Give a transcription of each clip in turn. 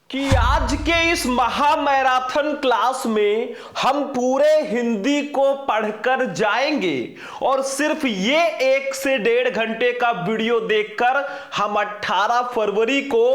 कि आज के इस महामैराथन क्लास में हम पूरे हिंदी को पढ़कर जाएंगे और सिर्फ ये 1 से 1.5 घंटे का वीडियो देखकर हम 18 फरवरी को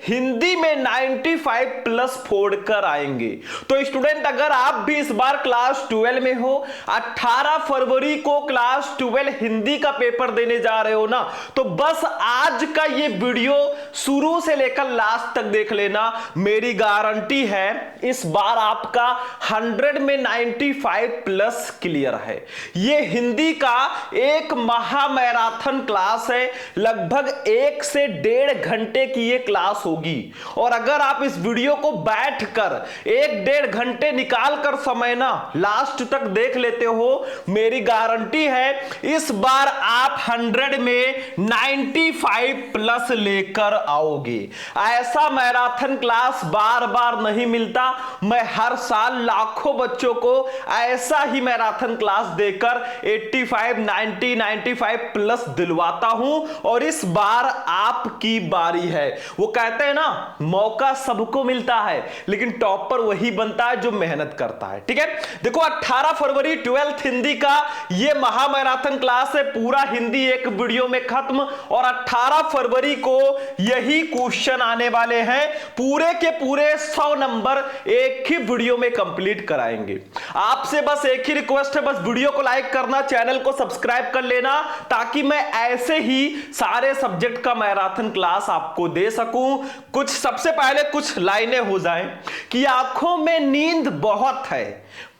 हिंदी में 95 प्लस फोड़कर आएंगे। तो स्टूडेंट, अगर आप भी इस बार क्लास 12 में हो, 18 फरवरी को क्लास 12 हिंदी का पेपर देने जा रहे हो ना, तो बस आज का ये वीडियो शुरू से लेकर लास्ट तक देख लेना। मेरी गारंटी है इस बार आपका 100 में 95 प्लस क्लियर है। ये हिंदी का एक महामैराथन क्लास है, लगभग 1 से 1.5 घंटे की ये क्लास होगी। और अगर आप इस वीडियो को बैठकर 1-1.5 घंटे निकाल कर समय ना लास्ट तक देख लेते हो, मेरी गारंटी है इस बार आप 100 में 95 प्लस लेकर आओगे। ऐसा मैराथन क्लास बार बार नहीं मिलता। मैं हर साल लाखों बच्चों को ऐसा ही मैराथन क्लास देकर 85, 90, 95 प्लस दिलवाता हूं और इस बार आपकी बारी है। वो कहते हैं ना, मौका सबको मिलता है लेकिन टॉपर वही बनता है जो मेहनत करता है। ठीक है, देखो 18 फरवरी 12th हिंदी का ये महामैराथन क्लास है। पूरा हिंदी एक वीडियो में खत्म और 18 फरवरी को यही क्वेश्चन आने वाले हैं। पूरे के पूरे 100 नंबर एक ही वीडियो में कंप्लीट कराएंगे। आपसे बस एक ही रिक्वेस्ट है, बस वीडियो को लाइक करना, चैनल को सब्सक्राइब कर लेना, ताकि मैं ऐसे ही सारे सब्जेक्ट का मैराथन क्लास आपको दे सकूं। कुछ सबसे पहले कुछ लाइनें हो जाएं कि आंखों में नींद बहुत है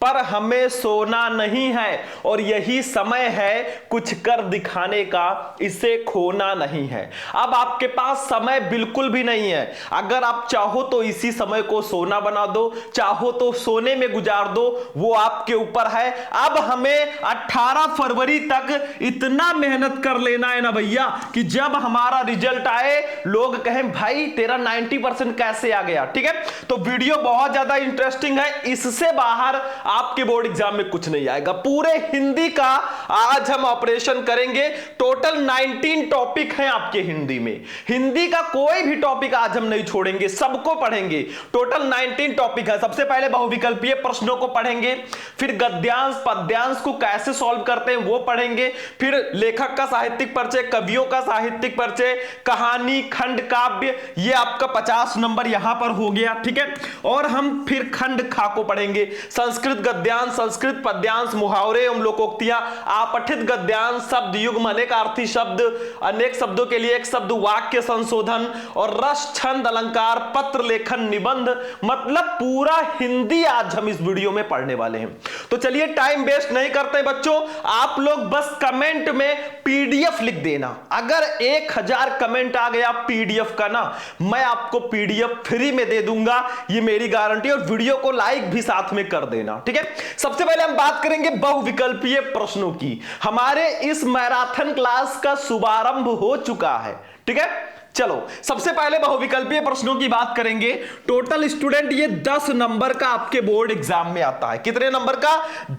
पर हमें सोना नहीं है और यही समय है कुछ कर दिखाने का, इसे खोना नहीं है। अब आपके पास समय बिल्कुल भी नहीं है। अगर आप चाहो तो इसी समय को सोना बना दो, चाहो तो सोने में गुजार दो, वो आपके ऊपर है। अब हमें 18 फरवरी तक इतना मेहनत कर लेना है ना भैया कि जब हमारा रिजल्ट आए लोग कहें भाई तेरा 90% कैसे आ गया। ठीक है, तो वीडियो बहुत ज्यादा इंटरेस्टिंग है। इससे बाहर आपके बोर्ड एग्जाम में कुछ नहीं आएगा। पूरे हिंदी का आज हम ऑपरेशन करेंगे। टोटल 19 टॉपिक हैं आपके हिंदी में। हिंदी का कोई भी टॉपिक आज हम नहीं छोड़ेंगे, सबको पढ़ेंगे। टोटल 19 टॉपिक है। सबसे पहले बहुविकल्पीय प्रश्नों को पढ़ेंगे, फिर गद्यांश पद्यांश को कैसे सॉल्व करते हैं वो पढ़ेंगे, फिर लेखक का साहित्यिक परिचय, कवियों का साहित्यिक परिचय, कहानी, खंड काव्य, ये आपका 50 नंबर यहां पर हो गया। ठीक है, और हम फिर खंड खा को पढ़ेंगे। संस्कृत गद्यांश, संस्कृत पद्यांश, मुहावरे एवं लोकोक्तियां, आपठित गद्यांश, शब्द युग्म, अनेकार्थी शब्द, अनेक शब्दों के लिए एक शब्द, वाक्य संशोधन और रस, छंद, अलंकार, पत्र लेखन, निबंध, मतलब पूरा हिंदी आज हम इस वीडियो में पढ़ने वाले हैं। तो चलिए टाइम वेस्ट नहीं करते बच्चों, आप लोग बस कमेंट में पीडीएफ लिख देना। अगर 1000 कमेंट आ गया पीडीएफ का ना, मैं आपको पीडीएफ फ्री में दे दूंगा, ये मेरी गारंटी। और वीडियो को लाइक भी साथ में कर देना। ठीक है, सबसे पहले हम बात करेंगे बहुविकल्पीय प्रश्नों की। हमारे इस मैराथन क्लास का शुभारंभ हो चुका है। ठीक है, चलो सबसे पहले बहुविकल्पीय प्रश्नों की बात करेंगे। टोटल स्टूडेंट ये 10 नंबर का आपके बोर्ड एग्जाम में आता है। कितने नंबर का?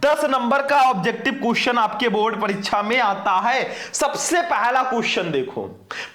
10 नंबर का ऑब्जेक्टिव क्वेश्चन आपके बोर्ड परीक्षा में आता है। सबसे पहला क्वेश्चन देखो,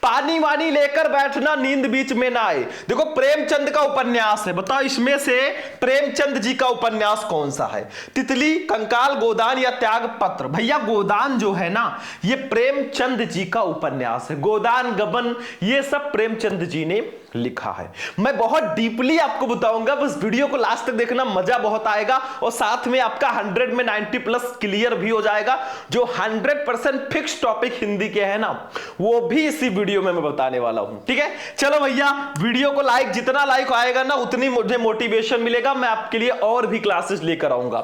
पानी वानी लेकर बैठना नींद बीच में ना आए। देखो प्रेमचंद का उपन्यास है, बताओ इसमें से प्रेमचंद जी का उपन्यास कौन सा है? तितली, कंकाल, गोदान या त्याग पत्र? भैया गोदान जो है ना, ये प्रेमचंद जी का उपन्यास है। गोदान, गबन, ये सब प्रेमचंद जी ने लिखा है। मैं बहुत डीपली आपको बताऊंगा, बस वीडियो को लास्ट तक देखना, मजा बहुत आएगा और साथ में आपका 100 में 90 प्लस क्लियर भी हो जाएगा। जो 100% फिक्स टॉपिक हिंदी के है ना, वो भी इसी वीडियो में मैं बताने वाला हूं। ठीक है, चलो भैया वीडियो को लाइक, जितना लाइक आएगा ना उतनी मुझे मोटिवेशन मिलेगा, मैं आपके लिए और भी क्लासेस लेकर आऊंगा।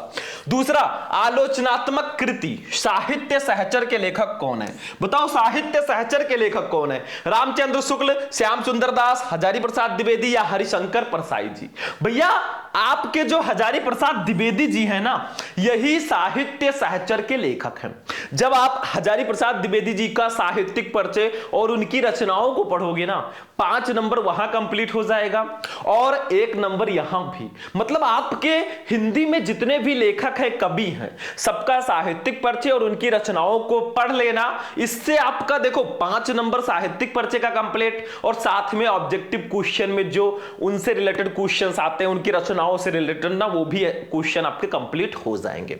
दूसरा, आलोचनात्मक कृति साहित्य सहचर के लेखक कौन है? बताओ साहित्य सहचर के लेखक कौन है? रामचंद्र शुक्ल, श्याम सुंदर दास, हजारी प्रसाद द्विवेदी या हरिशंकर परसाई जी? भैया आपके जो हजारी प्रसाद द्विवेदी जी हैं ना, यही साहित्य सहचर के लेखक हैं। जब आप हजारी प्रसाद द्विवेदी जी का साहित्यिक परिचय और उनकी रचनाओं को पढ़ोगे ना, 5 नंबर वहां कंप्लीट हो जाएगा और 1 नंबर यहां भी। मतलब आपके हिंदी में जितने भी लेखक हैं, कवि हैं, सबका साहित्यिक परिचय और उनकी रचनाओं को पढ़ लेना। इससे आपका देखो 5 नंबर साहित्यिक परिचय का कंप्लीट और साथ में ऑब्जेक्टिव क्वेश्चन में जो उनसे रिलेटेड क्वेश्चंस आते हैं, उनकी रचनाओं से रिलेटेड ना, वो भी क्वेश्चन आपके कंप्लीट हो जाएंगे।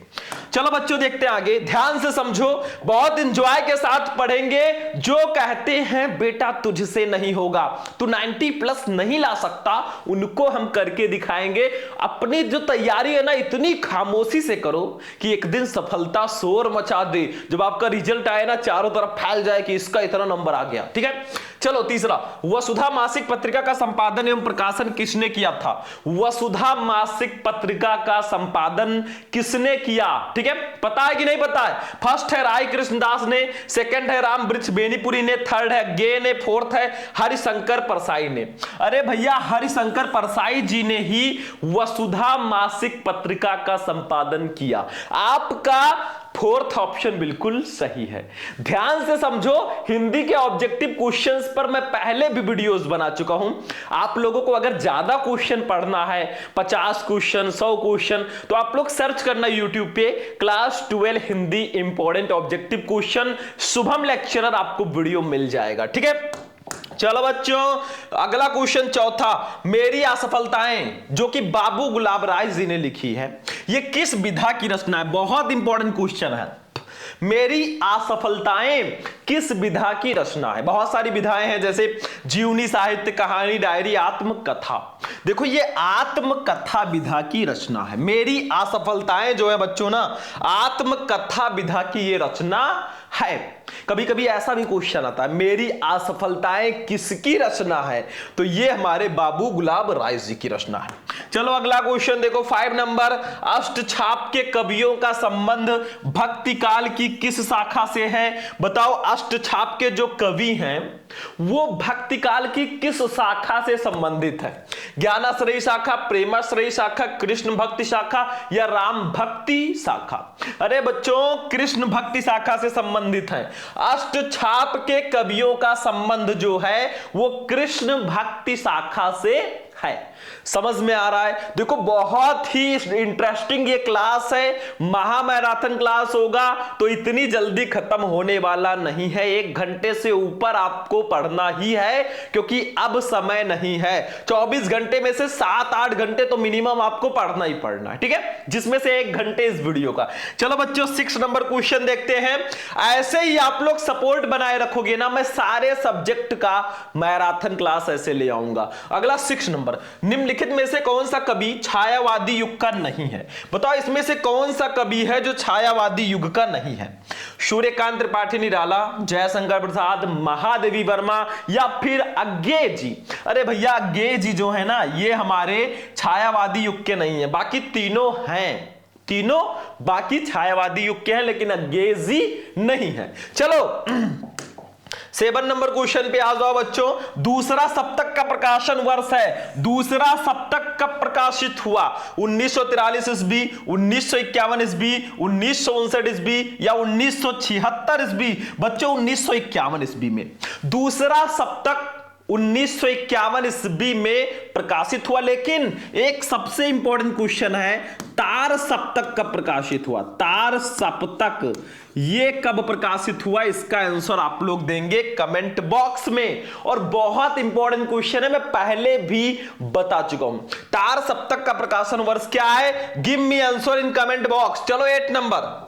चलो बच्चों देखते हैं आगे, ध्यान से समझो, बहुत एंजॉय के साथ पढ़ेंगे। जो कहते हैं बेटा तुझसे नहीं होगा, तू 90+ नहीं ला सकता, उनको हम करके दिखाएंगे। अपनी जो तैयारी है ना, इतनी खामोशी से करो कि एक दिन सफलता शोर मचा दे। जब आपका रिजल्ट आए ना, चारों तरफ फैल जाए कि इसका इतना नंबर आ गया। ठीक है, चलो तीसरा, वसुधा मासिक पत्रिका का संपादन एवं प्रकाशन किसने किया था? वसुधा मासिक पत्रिका का संपादन किसने किया? ठीक है, पता है कि नहीं पता है? फर्स्ट है राय कृष्णदास ने, सेकंड है राम वृक्ष बेनीपुरी ने, थर्ड है गे ने, फोर्थ है हरिशंकर परसाई ने। अरे भैया, हरिशंकर परसाई जी ने ही वसुधा मासिक पत्रिका का संपादन किया। आपका फोर्थ ऑप्शन बिल्कुल सही है। ध्यान से समझो, हिंदी के ऑब्जेक्टिव क्वेश्चंस पर मैं पहले भी वीडियोस बना चुका हूं। आप लोगों को अगर ज्यादा क्वेश्चन पढ़ना है, 50 क्वेश्चन, 100 क्वेश्चन, तो आप लोग सर्च करना यूट्यूब पे class 12 Hindi important objective question, Shubham lecturer, आपको वीडियो मिल जाएगा। ठीक है, चलो बच्चों, अगला क्वेश्चन चौथा, मेरी असफलताएं, जो कि बाबू गुलाब राय जी ने लिखी है, ये किस विधा की रचना है? बहुत इंपॉर्टेंट क्वेश्चन है। मेरी असफलताएं किस विधा की रचना है? बहुत सारी विधाएं हैं, जैसे जीवनी, साहित्य, कहानी, डायरी, आत्मकथा। देखो, ये आत्मकथा विधा की रचना है। मेरी असफलताएं जो है बच्चों ना, आत्मकथा विधा की ये रचना है। कभी कभी ऐसा भी क्वेश्चन आता है, मेरी असफलताएं किसकी रचना है? तो ये हमारे बाबू गुलाब राय जी की रचना है। चलो अगला क्वेश्चन देखो, 5 नंबर, अष्टछाप के कवियों का संबंध भक्ति काल की किस शाखा से है? बताओ, अष्टछाप के जो कवि हैं वो भक्ति काल की किस शाखा से संबंधित है? ज्ञानाश्रयी शाखा, प्रेमाश्रयी शाखा, कृष्ण भक्ति शाखा या राम भक्ति शाखा? अरे बच्चों, कृष्ण भक्ति शाखा से संबंधित है। अष्टछाप के कवियों का संबंध जो है वो कृष्ण भक्ति शाखा से है। समझ में आ रहा है? देखो, बहुत ही इंटरेस्टिंग ये क्लास है, महामैराथन क्लास होगा, तो इतनी जल्दी खत्म होने वाला नहीं है। 1 घंटे से ऊपर आपको पढ़ना ही है, क्योंकि अब समय नहीं है। 24 घंटे में से 7-8 घंटे तो मिनिमम आपको पढ़ना ही पढ़ना है। ठीक है, जिसमें से 1 घंटे इस वीडियो का। चलो बच्चों, 6 नंबर क्वेश्चन देखते हैं। ऐसे ही आप लोग सपोर्ट बनाए रखोगे ना, मैं सारे सब्जेक्ट का मैराथन क्लास ऐसे ले आऊंगा। अगला 6 नंबर, निम्नलिखित में से कौन सा कवि छायावादी युग का नहीं है? बताओ, इसमें से कौन सा कवि है जो छायावादी युग का नहीं है? सूर्यकांत त्रिपाठी निराला, जयशंकर प्रसाद, महादेवी वर्मा या फिर अज्ञे जी? अरे भैया, अज्ञे जी जो है ना, ये हमारे छायावादी युग के नहीं है। बाकी तीनों हैं, तीनों बाकी छायावादी युग के हैं, लेकिन अज्ञे जी नहीं है। चलो 7 नंबर क्वेश्चन पे आ जाओ बच्चों। दूसरा सप्तक का प्रकाशन वर्ष है। दूसरा सप्तक कब प्रकाशित हुआ? 1943 ईस्वी, 1951 ईस्वी, 1959 ईस्वी या 1976 ईस्वी? बच्चों, 1951 ईस्वी में दूसरा सप्तक 1951 ईस्वी में प्रकाशित हुआ। लेकिन एक सबसे इंपॉर्टेंट क्वेश्चन है, तार सप्तक कब प्रकाशित हुआ? तार सप्तक ये कब प्रकाशित हुआ? इसका आंसर आप लोग देंगे कमेंट बॉक्स में। और बहुत इंपॉर्टेंट क्वेश्चन है, मैं पहले भी बता चुका हूं। तार सप्तक का प्रकाशन वर्ष क्या है? Give me answer in comment box. चलो 8 नंबर,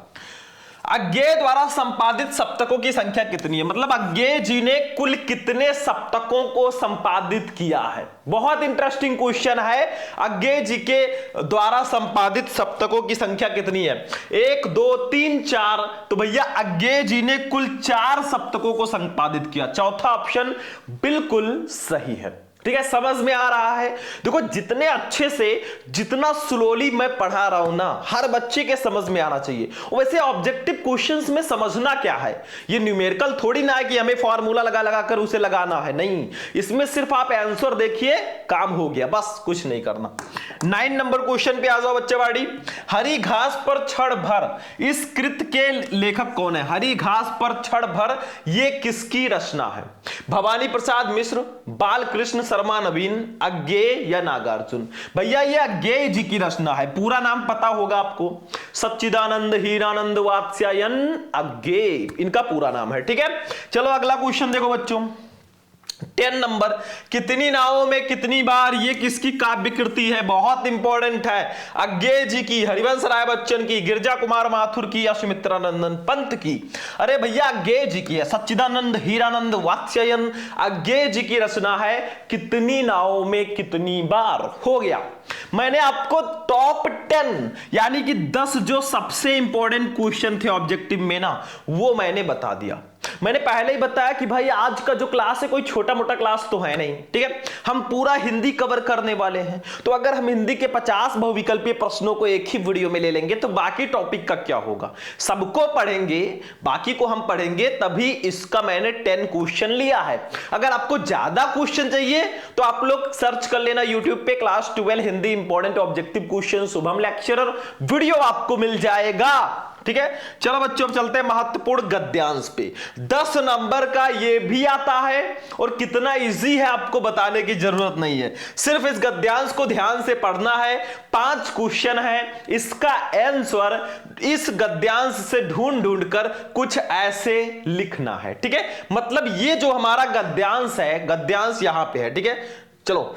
अज्ञे द्वारा संपादित सप्तकों की संख्या कितनी है? मतलब अज्ञे जी ने कुल कितने सप्तकों को संपादित किया है? बहुत इंटरेस्टिंग क्वेश्चन है। अज्ञे जी के द्वारा संपादित सप्तकों की संख्या कितनी है? 1, 2, 3, 4। तो भैया, अज्ञे जी ने कुल 4 सप्तकों को संपादित किया। चौथा ऑप्शन बिल्कुल सही है। ठीक है, समझ में आ रहा है? देखो, जितने अच्छे से, जितना स्लोली मैं पढ़ा रहा हूं ना, हर बच्चे के समझ में आना चाहिए। वैसे ऑब्जेक्टिव क्वेश्चंस में समझना क्या है, ये न्यूमेरिकल थोड़ी ना है कि हमें फॉर्मूला लगा लगा कर उसे लगाना है। नहीं, इसमें सिर्फ आप आंसर देखिए, काम हो गया, बस कुछ नहीं करना। 9 नंबर क्वेश्चन पे आ जाओ बच्चे बाड़ी। हरी घास पर क्षण भर, इस कृत के लेखक कौन है? हरी घास पर क्षण भर ये किसकी रचना है? भवानी प्रसाद मिश्र, बालकृष्ण शर्मा नवीन, अज्ञेय या नागार्जुन? भैया ये अज्ञेय जी की रचना है। पूरा नाम पता होगा आपको, सच्चिदानंद हीरानंद वात्स्यायन अज्ञेय इनका पूरा नाम है। ठीक है, चलो अगला क्वेश्चन देखो बच्चों। 10 नंबर, कितनी नावों में कितनी बार, ये किसकी काव्य कृति है? बहुत इंपॉर्टेंट है। अज्ञेय जी की, हरिवंश राय बच्चन की, गिरजा कुमार माथुर की या सुमित्रानंदन पंत की? अरे भैया अज्ञेय जी की है। सच्चिदानंद हीरानंद वात्स्यायन अज्ञेय जी की रचना है। कितनी नावों में कितनी बार, हो गया। मैंने आपको टॉप 10 यानी कि 10 जो सबसे इंपॉर्टेंट क्वेश्चन थे ऑब्जेक्टिव में ना, वो मैंने बता दिया। मैंने पहले ही बताया कि भाई आज का जो क्लास है कोई छोटा मोटा क्लास तो है नहीं। ठीक है, हम पूरा हिंदी कवर करने वाले हैं। तो अगर हम हिंदी के 50 बहुविकल्पीय प्रश्नों को एक ही वीडियो में ले लेंगे तो बाकी टॉपिक का क्या होगा? सबको पढ़ेंगे, बाकी को हम पढ़ेंगे, तभी इसका मैंने 10 क्वेश्चन लिया है। अगर आपको ज्यादा क्वेश्चन चाहिए तो आप लोग सर्च कर लेना यूट्यूब पे class 12 Hindi important objective question Shubham lecturer, video आपको मिल जाएगा। ठीक है, चलो बच्चों अब चलते हैं महत्वपूर्ण गद्यांश पे। 10 नंबर का ये भी आता है और कितना इजी है आपको बताने की जरूरत नहीं है, सिर्फ इस गद्यांश को ध्यान से पढ़ना है। 5 क्वेश्चन है, इसका आंसर इस गद्यांश से ढूंढ ढूंढ कर कुछ ऐसे लिखना है। ठीक है, मतलब ये जो हमारा गद्यांश है, गद्यांश यहां पे है। ठीक है, चलो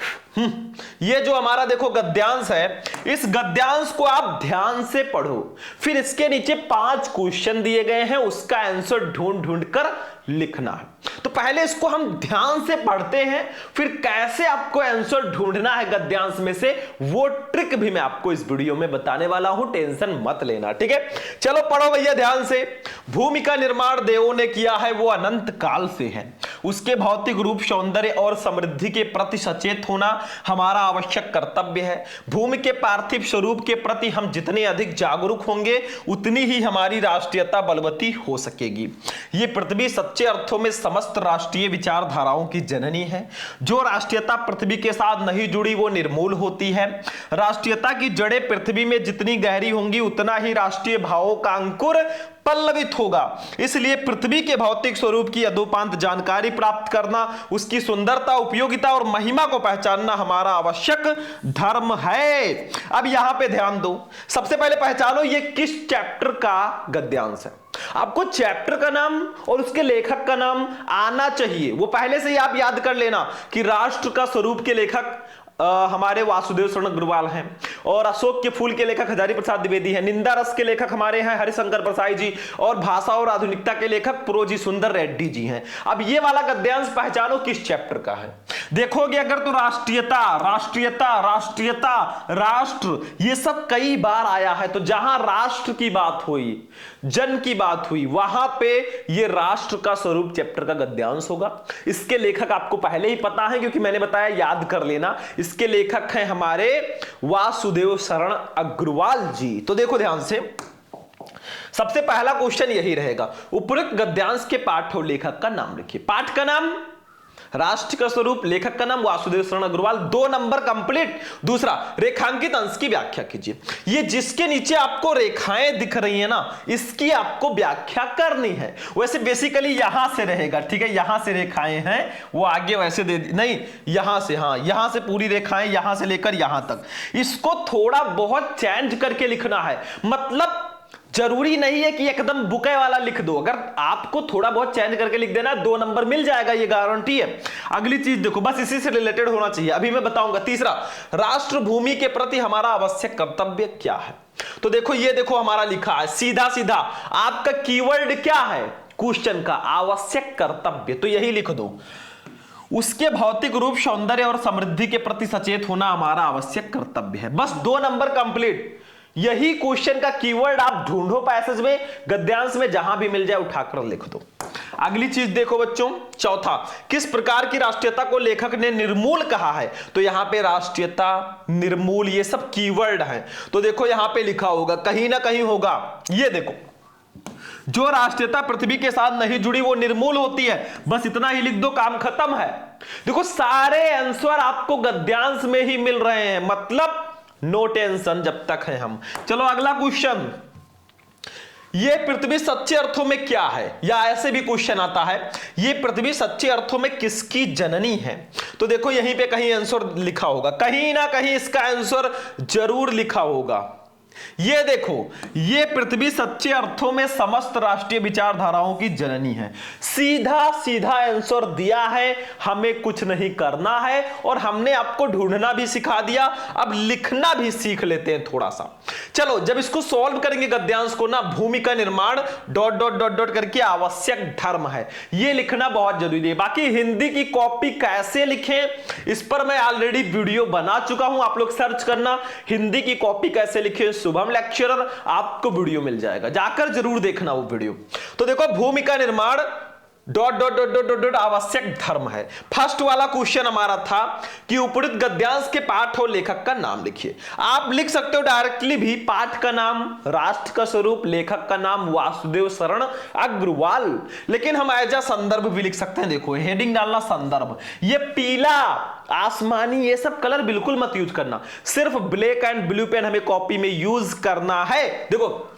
ये जो हमारा देखो गद्यांश है, इस गद्यांश को आप ध्यान से पढ़ो। फिर इसके नीचे 5 क्वेश्चन दिए गए हैं, उसका आंसर ढूंढ ढूंढ कर लिखना है। तो पहले इसको हम ध्यान से पढ़ते हैं, फिर कैसे आपको आंसर ढूंढना है गद्यांश में से, वो ट्रिक भी मैं आपको इस वीडियो में बताने वाला हूं, टेंशन मत लेना। ठीक है, चलो पढ़ो भैया ध्यान से। भूमि का निर्माण देवों ने किया है, वो अनंत काल से है। उसके भौतिक रूप, सौंदर्य और समृद्धि के प्रति सचेत होना हमारा आवश्यक कर्तव्य है। भूमि के पार्थिव स्वरूप के प्रति हम जितने अधिक जागरूक होंगे, उतनी ही हमारी राष्ट्रीयता बलवती हो सकेगी। ये पृथ्वी सच्चे अर्थों में समस्त राष्ट्रीय विचारधाराओं की जननी है। जो राष्ट्रीयता पृथ्वी के साथ नहीं जुड़ी वो निर्मूल होती है। राष्ट्रीयता की जड़ें पृथ्वी में जितनी गहरी होंगी, उतना ही राष्ट्रीय भावों का अंकुर पल्लवित होगा। इसलिए पृथ्वी के भौतिक स्वरूप की अधोपांत जानकारी प्राप्त करना, उसकी सुंदरता, उपयोगिता और महिमा को पहचानना हमारा आवश्यक धर्म है। अब यहां पे ध्यान दो, सबसे पहले पहचानो ये किस चैप्टर का गद्यांश है। आपको चैप्टर का नाम और उसके लेखक का नाम आना चाहिए, वो पहले से ही आप याद कर लेना कि राष्ट्र का स्वरूप के लेखक हमारे वासुदेव शरण अग्रवाल हैं, और अशोक के फूल के लेखक हजारी प्रसाद द्विवेदी हैं, निंदा रस के लेखक हमारे हैं हरिशंकर प्रसाई जी, और भाषा और आधुनिकता के लेखक प्रोजी सुंदर रेड्डी जी हैं। अब ये वाला गद्यांश पहचानो किस चैप्टर का है। देखोगे अगर तो राष्ट्रीयता राष्ट्रीयता राष्ट्रीयता राष्ट्र ये सब कई बार आया है, तो जहां राष्ट्र की बात हुई, जन की बात हुई, वहां पे ये राष्ट्र का स्वरूप चैप्टर का गद्यांश होगा। इसके लेखक आपको पहले ही पता है क्योंकि मैंने बताया, याद कर लेना। इसके लेखक हैं हमारे वासुदेव शरण अग्रवाल जी। तो देखो ध्यान से, सबसे पहला क्वेश्चन यही रहेगा, उपरोक्त गद्यांश के पाठ और लेखक का नाम लिखिए। पाठ का नाम राष्ट्र का स्वरूप, लेखक का नाम वासुदेव शरण अग्रवाल, 2 नंबर कंप्लीट। दूसरा, रेखांकित अंश की व्याख्या कीजिए। ये जिसके नीचे आपको रेखाएं दिख रही है ना, इसकी आपको व्याख्या करनी है। वैसे बेसिकली यहां से रहेगा, ठीक है, यहां से रेखाएं हैं, वो आगे वैसे दे नहीं, यहां से, हाँ यहां से पूरी रेखाएं, यहां से लेकर यहां तक। इसको थोड़ा बहुत चेंज करके लिखना है, मतलब जरूरी नहीं है कि एकदम बुके वाला लिख दो। अगर आपको थोड़ा बहुत चेंज करके लिख देना, 2 नंबर मिल जाएगा, ये गारंटी है। अगली चीज देखो, बस इसी से रिलेटेड होना चाहिए, अभी मैं बताऊंगा। तीसरा, राष्ट्र भूमि के प्रति हमारा आवश्यक कर्तव्य क्या है। तो देखो, ये देखो हमारा लिखा है सीधा सीधा, आपका कीवर्ड क्या है क्वेश्चन का, आवश्यक कर्तव्य, तो यही लिख दो। उसके भौतिक रूप, सौंदर्य और समृद्धि के प्रति सचेत होना हमारा आवश्यक कर्तव्य है। बस 2 नंबर कंप्लीट। यही क्वेश्चन का कीवर्ड आप ढूंढो पैसेज में, गद्यांश में, जहां भी मिल जाए उठाकर लिख दो। अगली चीज देखो बच्चों, चौथा, किस प्रकार की राष्ट्रीयता को लेखक ने निर्मूल कहा है। तो यहां पे राष्ट्रीयता, निर्मूल, ये सब कीवर्ड हैं। तो देखो यहां पे लिखा होगा, कहीं ना कहीं होगा, ये देखो, जो राष्ट्रीयता पृथ्वी के साथ नहीं जुड़ी वो निर्मूल होती है। बस इतना ही लिख दो, काम खत्म है। देखो सारे आंसर आपको गद्यांश में ही मिल रहे हैं, मतलब नो टेंशन जब तक है हम। चलो अगला क्वेश्चन, ये पृथ्वी सच्चे अर्थों में क्या है, या ऐसे भी क्वेश्चन आता है, ये पृथ्वी सच्चे अर्थों में किसकी जननी है। तो देखो यहीं पे कहीं आंसर लिखा होगा, कहीं ना कहीं इसका आंसर जरूर लिखा होगा। ये देखो, ये पृथ्वी सच्चे अर्थों में समस्त राष्ट्रीय विचारधाराओं की जननी है। सीधा सीधा आंसर दिया है, हमें कुछ नहीं करना है और हमने आपको ढूंढना भी सिखा दिया। अब लिखना भी सीख लेते हैं थोड़ा सा। चलो जब इसको सॉल्व करेंगे गद्यांश को ना, भूमि का निर्माण डॉट डॉट डॉट डॉट करके आवश्यक धर्म है, ये लिखना बहुत जरूरी है। बाकी हिंदी की कॉपी कैसे लिखें इस पर मैं ऑलरेडी वीडियो बना चुका हूं, आप लोग सर्च करना हिंदी की कॉपी कैसे लिखें शुभम लेक्चरर, आपको वीडियो मिल जाएगा, जाकर जरूर देखना वो वीडियो। तो देखो भूमि का निर्माण dot dot dot dot dot आवश्यक धर्म है। फर्स्ट वाला क्वेश्चन हमारा था कि उपरोक्त गद्यांश के पाठ और लेखक का नाम लिखिए। आप लिख सकते हो डायरेक्टली भी, पाठ का नाम राष्ट्र का स्वरूप, लेखक का नाम वासुदेव शरण अग्रवाल, लेकिन हम एज संदर्भ भी लिख सकते हैं। देखो हेडिंग डालना संदर्भ, ये पीला आसमानी ये सब कलर बिल्कुल मत यूज करना, सिर्फ ब्लैक एंड ब्लू पेन हमें कॉपी में यूज करना है। देखो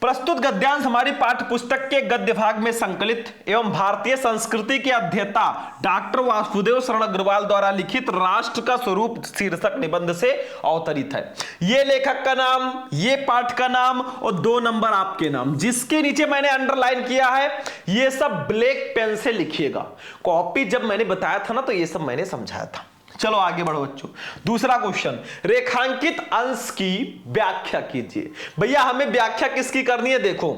प्रस्तुत गद्यांश हमारी पाठ्य पुस्तक के गद्य भाग में संकलित एवं भारतीय संस्कृति के अध्येता डॉक्टर वासुदेव शरण अग्रवाल द्वारा लिखित राष्ट्र का स्वरूप शीर्षक निबंध से अवतरित है। ये लेखक का नाम, ये पाठ का नाम और 2 नंबर आपके नाम, जिसके नीचे मैंने अंडरलाइन किया है ये सब ब्लैक पेन से लिखिएगा। कॉपी जब मैंने बताया था ना तो ये सब मैंने समझाया था। चलो आगे बढ़ो बच्चों, दूसरा क्वेश्चन, रेखांकित अंश की व्याख्या कीजिए। भैया हमें व्याख्या किसकी करनी है, देखो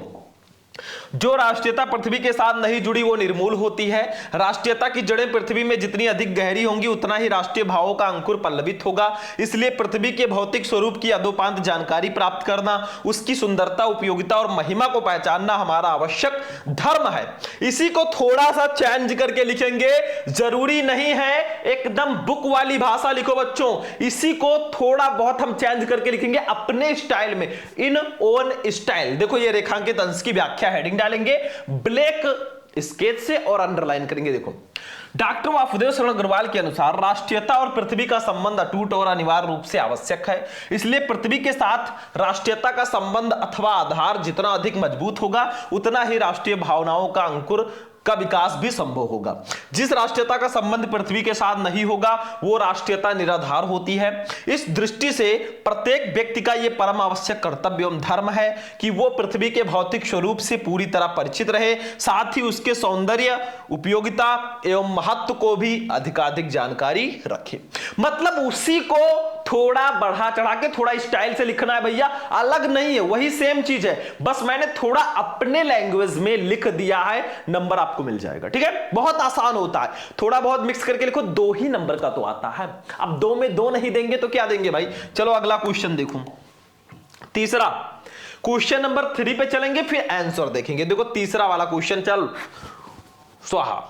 जो राष्ट्रीयता पृथ्वी के साथ नहीं जुड़ी वो निर्मूल होती है। राष्ट्रीयता की जड़ें पृथ्वी में जितनी अधिक गहरी होंगी उतना ही राष्ट्रीय भावों का अंकुर पल्लवित होगा। इसलिए पृथ्वी के भौतिक स्वरूप की अधोपांत जानकारी प्राप्त करना, उसकी सुंदरता, उपयोगिता और महिमा को पहचानना हमारा आवश्यक धर्म है। इसी को थोड़ा सा चेंज करके लिखेंगे, जरूरी नहीं है एकदम बुक वाली भाषा लिखो बच्चों, इसी को थोड़ा बहुत हम चेंज करके लिखेंगे अपने स्टाइल में, इन ओन स्टाइल। देखो ये रेखांकित अंश की व्याख्या हेडिंग डालेंगे ब्लैक स्केच से और अंडरलाइन करेंगे। देखो डॉक्टर वासुदेव शरण अग्रवाल के अनुसार राष्ट्रीयता और पृथ्वी का संबंध अटूट और अनिवार्य रूप से आवश्यक है। इसलिए पृथ्वी के साथ राष्ट्रीयता का संबंध अथवा आधार जितना अधिक मजबूत होगा उतना ही राष्ट्रीय भावनाओं का अंकुर का विकास भी संभव होगा। जिस राष्ट्रीयता का संबंध पृथ्वी के साथ नहीं होगा वो राष्ट्रीयता निराधार होती है। इस दृष्टि से प्रत्येक व्यक्ति का यह परम आवश्यक कर्तव्य एवं धर्म है कि वो पृथ्वी के भौतिक स्वरूप से पूरी तरह परिचित रहे, साथ ही उसके सौंदर्य, उपयोगिता एवं महत्व को भी अधिकाधिक जानकारी रखे। मतलब उसी को थोड़ा बढ़ा चढ़ा के थोड़ा स्टाइल से लिखना है भैया, अलग नहीं है, वही सेम चीज है, बस मैंने थोड़ा अपने लैंग्वेज में लिख दिया है, नंबर आपको मिल जाएगा। ठीक है, बहुत आसान होता है, थोड़ा बहुत मिक्स करके लिखो, 2 ही नंबर का तो आता है। अब 2 में 2 नहीं देंगे तो क्या देंगे भाई। चलो अगला क्वेश्चन देखो, तीसरा क्वेश्चन नंबर 3 पे चलेंगे, फिर आंसर देखेंगे। देखो तीसरा वाला क्वेश्चन, चल स्वाहा,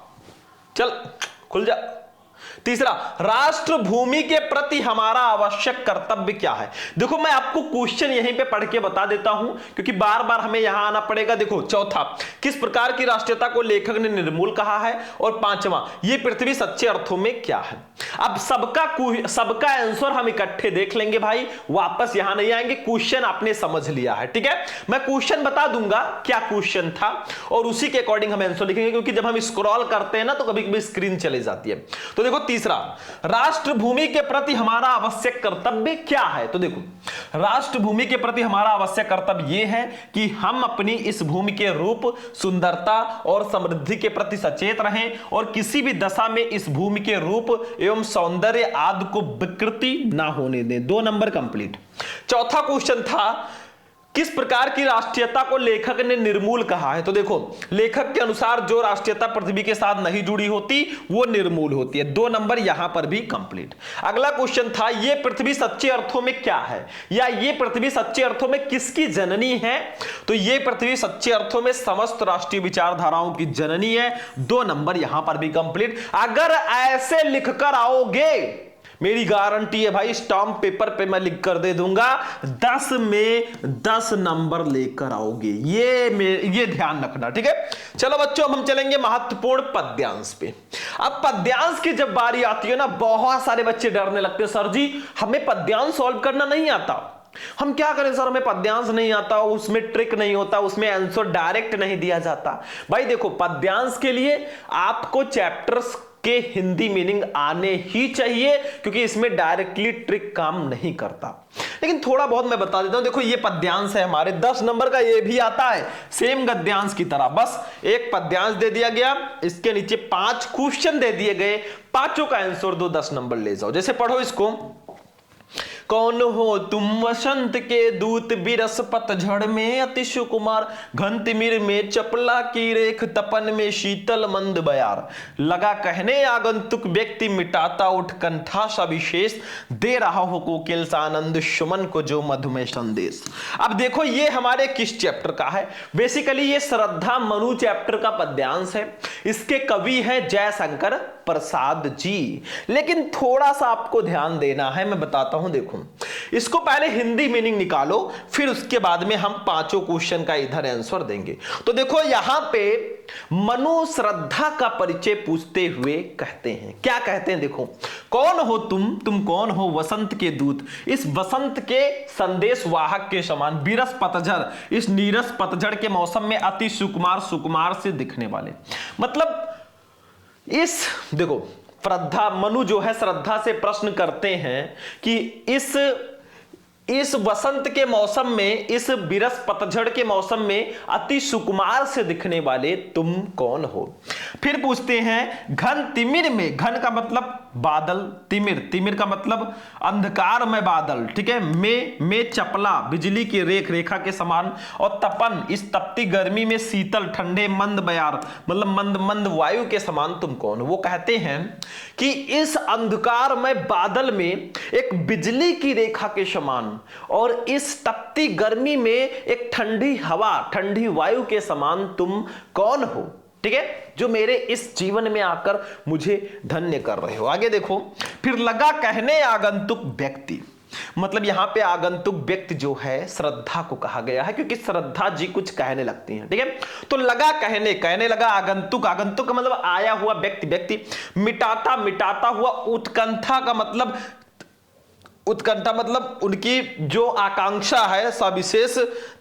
चल खुल जा। तीसरा, राष्ट्र भूमि के प्रति हमारा आवश्यक कर्तव्य क्या है। देखो मैं आपको क्वेश्चन यहीं पे पढ़ के बता देता हूं क्योंकि बार बार हमें यहां आना पड़ेगा। देखो चौथा, किस प्रकार की राष्ट्रीयता को लेखक ने निर्मूल कहा है, और 5वां, ये पृथ्वी सच्चे अर्थों में क्या है। अब सबका आंसर हम इकट्ठे देख लेंगे भाई, वापस यहां नहीं आएंगे। क्वेश्चन आपने समझ लिया है, ठीक है। मैं क्वेश्चन बता दूंगा क्या क्वेश्चन था और उसी के अकॉर्डिंग हम आंसर लिखेंगे, क्योंकि जब हम स्क्रॉल करते हैं ना तो कभी कभी स्क्रीन चली जाती है। तो देखो तीसरा, राष्ट्र भूमि के प्रति हमारा आवश्यक कर्तव्य क्या है। तो देखो राष्ट्र भूमि के प्रति हमारा आवश्यक कर्तव्य यह है कि हम अपनी इस भूमि के रूप, सुंदरता और समृद्धि के प्रति सचेत रहें और किसी भी दशा में इस भूमि के रूप एवं सौंदर्य आदि को विकृति ना होने दें। 2 नंबर कंप्लीट। चौथा क्वेश्चन था, किस प्रकार की राष्ट्रीयता को लेखक ने निर्मूल कहा है। तो देखो लेखक के अनुसार जो राष्ट्रीयता पृथ्वी के साथ नहीं जुड़ी होती वो निर्मूल होती है। 2 नंबर यहां पर भी कंप्लीट। अगला क्वेश्चन था, ये पृथ्वी सच्चे अर्थों में क्या है, या ये पृथ्वी सच्चे अर्थों में किसकी जननी है। तो ये पृथ्वी सच्चे अर्थों में समस्त राष्ट्रीय विचारधाराओं की जननी है। 2 नंबर यहां पर भी कंप्लीट। अगर ऐसे लिखकर आओगे मेरी गारंटी है भाई, स्टाम्प पेपर पे मैं लिख कर दे दूंगा, 10 में 10 नंबर लेकर आओगे, ये ध्यान रखना, ठीक है। चलो बच्चों, हम चलेंगे महत्वपूर्ण पद्यांश पे। अब पद्यांश की जब बारी आती है ना, बहुत सारे बच्चे डरने लगते हैं, सर जी हमें पद्यांश सॉल्व करना नहीं आता, हम क्या करें सर, हमें पद्यांश नहीं आता, उसमें ट्रिक नहीं होता, उसमें आंसर डायरेक्ट नहीं दिया जाता। भाई देखो, पद्यांश के लिए आपको चैप्टर्स के हिंदी मीनिंग आने ही चाहिए, क्योंकि इसमें डायरेक्टली ट्रिक काम नहीं करता। लेकिन थोड़ा बहुत मैं बता देता हूं। देखो ये पद्यांश है हमारे, 10 नंबर का ये भी आता है सेम गद्यांश की तरह, बस एक पद्यांश दे दिया गया, इसके नीचे 5 क्वेश्चन दे दिए गए, पांचों का आंसर दो, 10 नंबर ले जाओ। जैसे पढ़ो इसको, कौन हो तुम वसंत के दूत, बिरस पतझड़ में अति सुकुमार, घन तिमिर में चपला की रेख, तपन में शीतल मंद बयार, लगा कहने आगंतुक व्यक्ति, मिटाता उत्कंठा सविशेष, दे रहा हो कोकिल सा आनंद, सुमन को जो मधुमेह संदेश। अब देखो ये हमारे किस चैप्टर का है, बेसिकली ये श्रद्धा मनु चैप्टर का पद्यांश है, इसके कवि है जयशंकर प्रसाद जी। लेकिन थोड़ा सा आपको ध्यान देना है, मैं बताता हूं। देखो इसको पहले हिंदी मीनिंग निकालो, फिर उसके बाद में हम पांचों क्वेश्चन का इधर आंसर देंगे। तो देखो यहां पे मनु श्रद्धा का परिचय पूछते हुए कहते हैं, क्या कहते हैं देखो, कौन हो तुम कौन हो वसंत के दूत, इस वसंत के संदेश वाहक के समान, बिरस पतझड़, इस नीरस पतझड़ के मौसम में अति सुकुमार, सुकुमार से दिखने वाले। मतलब इस देखो श्रद्धा मनु जो है श्रद्धा से प्रश्न करते हैं कि इस वसंत के मौसम में, इस बिरस पतझड़ के मौसम में अति सुकुमार से दिखने वाले तुम कौन हो। फिर पूछते हैं घन तिमिर में, घन का मतलब बादल, तिमिर का मतलब अंधकार में बादल, ठीक है, में चपला, बिजली की रेखा के समान, और तपन, इस तपती गर्मी में शीतल ठंडे मंद बयार, मतलब मंद मंद वायु के समान तुम कौन हो। वो कहते हैं कि इस अंधकार में बादल में एक बिजली की रेखा के समान, और इस तपती गर्मी में एक ठंडी हवा, ठंडी वायु के समान तुम कौन हो, ठीक है, जो मेरे इस जीवन में आकर मुझे धन्य कर रहे हो। आगे देखो, फिर लगा कहने आगंतुक व्यक्ति, मतलब यहां पे आगंतुक व्यक्ति जो है श्रद्धा को कहा गया है, क्योंकि श्रद्धा जी कुछ कहने लगती हैं, ठीक है। तो लगा कहने लगा आगंतुक का मतलब आया हुआ व्यक्ति, मिटाता हुआ, उत्कंठा मतलब उनकी जो आकांक्षा है, सविशेष